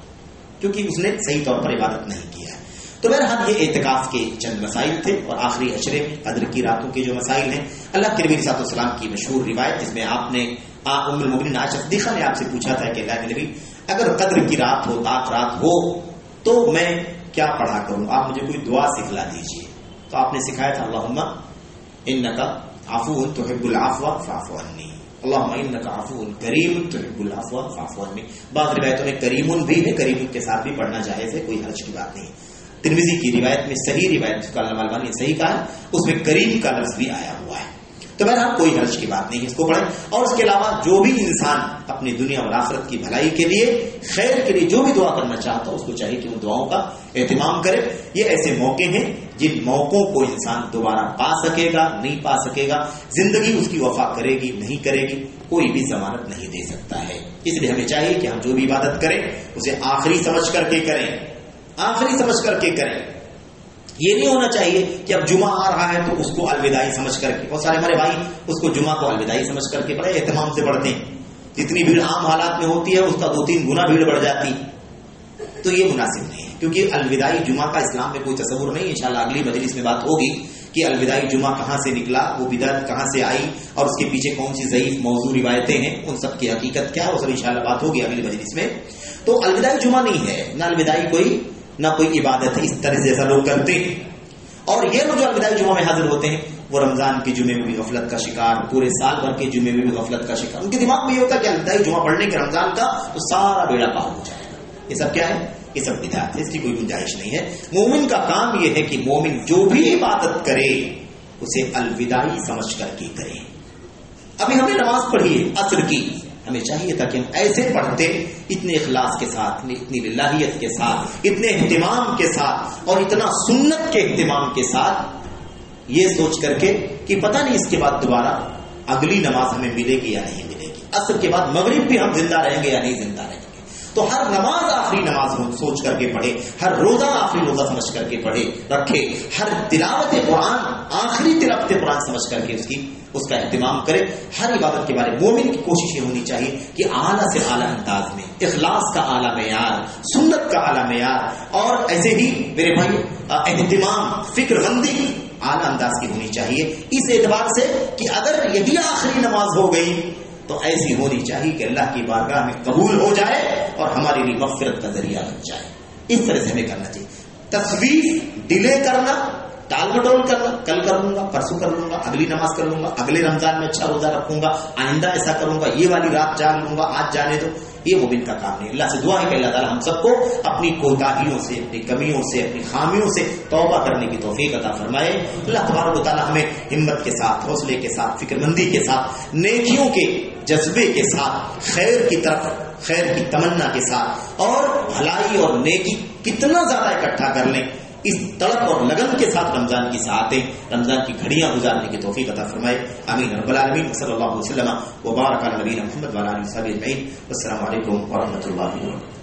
کیونکہ اس نے صحیح طور پر عبادت نہیں کیا ہے۔ تو بہرحال یہ اعتکاف کے چند مسائل تھے، اور آخری عشرے میں قدر کی راتوں کے جو مسائل ہیں، اللہ کے نبی صلی اللہ علیہ وسلم کی مشہور روایت جس میں آپ نے ام المؤمنین عائشہ صدیقہ نے آپ سے پوچھا تھا کہ اللہ کے نبی اگر قدر کی رات ہو، طاق رات ہو، تو میں کیا پڑھا کروں، آپ مجھے کوئی دعا سکھلا دیجیے۔ تو آپ نے سکھایا تھا اللہم انک عفو تحب العفو فاعف عنی، اللہم انک عفو کریم تحب العفو فاعف عنی۔ بعض روایتوں میں کریمن بھی ہے، کریمن کے ساتھ بھی پڑھنا جائز ہے، کوئی حرج کی بات نہیں۔ ترمذی کی روایت میں صحیح روایت جس کا علامہ البانی نے صحیح کہا، اس میں کریم کا لفظ بھی آیا ہوا ہے۔ تو بہرحال کوئی حرج کی بات نہیں ہے، اس کو پڑھیں۔ اور اس کے علاوہ جو بھی انسان اپنی دنیا اور آخرت کی بھلائی کے لیے، خیر کے لیے جو بھی دعا کرنا چاہتا ہو، اس کو چاہیے کہ وہ دعاؤں کا اہتمام کرے۔ یہ ایسے موقع ہیں جن موقعوں کو انسان دوبارہ پا سکے گا، نہیں پا سکے گا، زندگی اس کی وفا کرے گی نہیں کرے گی، کوئی بھی ضمانت نہیں دے سکتا ہے۔ اس لیے ہمیں چاہیے کہ ہم جو بھی عبادت کریں اسے آخری سمجھ کر کے کریں، آخری سمجھ کر کے کریں۔ یہ نہیں ہونا چاہیے کہ اب جمعہ آ رہا ہے تو اس کو الوداعی سمجھ کر کے، بہت سارے ہمارے بھائی اس کو جمعہ کو الوداعی سمجھ کر کے بڑے اہتمام سے پڑھتے ہیں، جتنی بھیڑ عام حالات میں ہوتی ہے اس کا 2-3 گنا بھیڑ بڑھ جاتی، تو یہ مناسب نہیں ہے، کیونکہ الوداعی جمعہ کا اسلام میں کوئی تصور نہیں۔ انشاءاللہ اگلی مجلس میں بات ہوگی کہ الوداعی جمعہ کہاں سے نکلا، وہ بدعت کہاں سے آئی، اور اس کے پیچھے کون سی ضعیف موضوع روایتیں ہیں، ان سب کی حقیقت کیا ہے، وہ سب انشاءاللہ بات ہوگی اگلی مجلس میں۔ تو الوداعی جمعہ نہیں ہے، نہ الوداعی نہ کوئی عبادت ہے اس طرح سے جیسا لوگ کرتے ہیں۔ اور یہ لوگ جو الوداعی جمعہ میں حاضر ہوتے ہیں وہ رمضان کے جمعے میں بھی غفلت کا شکار، پورے سال بھر کے جمعے میں بھی غفلت کا شکار، ان کے دماغ میں یہ ہوتا ہے کہ الوداعی جمعہ پڑھنے کے رمضان کا تو سارا بیڑا پار ہو جائے گا۔ یہ سب کیا ہے؟ یہ سب بدعت ہے، اس کی کوئی گنجائش نہیں ہے۔ مومن کا کام یہ ہے کہ مومن جو بھی عبادت کرے اسے الوداعی سمجھ کر کے کرے۔ ابھی ہمیں نماز پڑھی ہے عصر کی، ہمیں چاہیے تھا کہ ہم ایسے پڑھتے، اتنے اخلاص کے ساتھ، اتنی للہیت کے ساتھ، اتنے اہتمام کے ساتھ، اور اتنا سنت کے اہتمام کے ساتھ، یہ سوچ کر کے کہ پتہ نہیں اس کے بعد دوبارہ اگلی نماز ہمیں ملے گی یا نہیں ملے گی، عصر کے بعد مغرب بھی ہم زندہ رہیں گے یا نہیں زندہ رہیں گے۔ تو ہر نماز آخری نماز سوچ کر کے پڑھے، ہر روزہ آخری روزہ سمجھ کر کے پڑھے رکھے، ہر تلاوت قرآن آخری تلاوت قرآن سمجھ کر کے اس کا اہتمام کرے۔ ہر عبادت کے بارے میں مومن کی کوشش یہ ہونی چاہیے کہ اعلیٰ سے اعلیٰ انداز میں اخلاص کا اعلیٰ معیار، سنت کا اعلیٰ معیار، اور ایسے ہی میرے بھائی اہتمام، فکر مندی اعلیٰ انداز کی ہونی چاہیے، اس اعتبار سے کہ اگر یہی آخری نماز ہو گئی تو ایسی ہونی چاہیے کہ اللہ کی بارگاہ میں قبول ہو جائے اور ہمارے لیے مغفرت کا ذریعہ بن جائے۔ اس طرح سے ہمیں کرنا چاہیے۔ تصویف، ڈیلے کرنا، ٹال مٹول کرنا، کل کر لوں گا، پرسوں کر لوں گا، اگلی نماز کر لوں گا، اگلے رمضان میں اچھا روزہ رکھوں گا، آئندہ ایسا کروں گا، یہ والی رات جاگ لوں گا، آج جانے دو، یہ مومن کا کام نہیں۔ اللہ سے دعا ہے کہ اللہ تعالی ہم سب کو اپنی کوتاہیوں سے، اپنی کمیوں سے، اپنی خامیوں سے توبہ کرنے کی توفیق عطا فرمائے۔ اللہ تبارک و تعالی ہمیں ہمت کے ساتھ، حوصلے کے ساتھ، فکر مندی کے ساتھ، نیکیوں کے جذبے کے ساتھ، خیر کی طرف، خیر کی تمنا کے ساتھ، اور بھلائی اور نیکی کتنا زیادہ اکٹھا کر لیں، اس تڑپ اور لگن کے ساتھ رمضان کی ساعتیں، رمضان کی گھڑیاں گزارنے کی توفیق عطا فرمائے۔ آمین رب العالمین۔ صلی اللہ علیہ وسلم وبارک علی نبینا محمد وعلی آلہ وصحبہ اجمعین۔ السلام علیکم ورحمۃ اللہ وبرکاتہ۔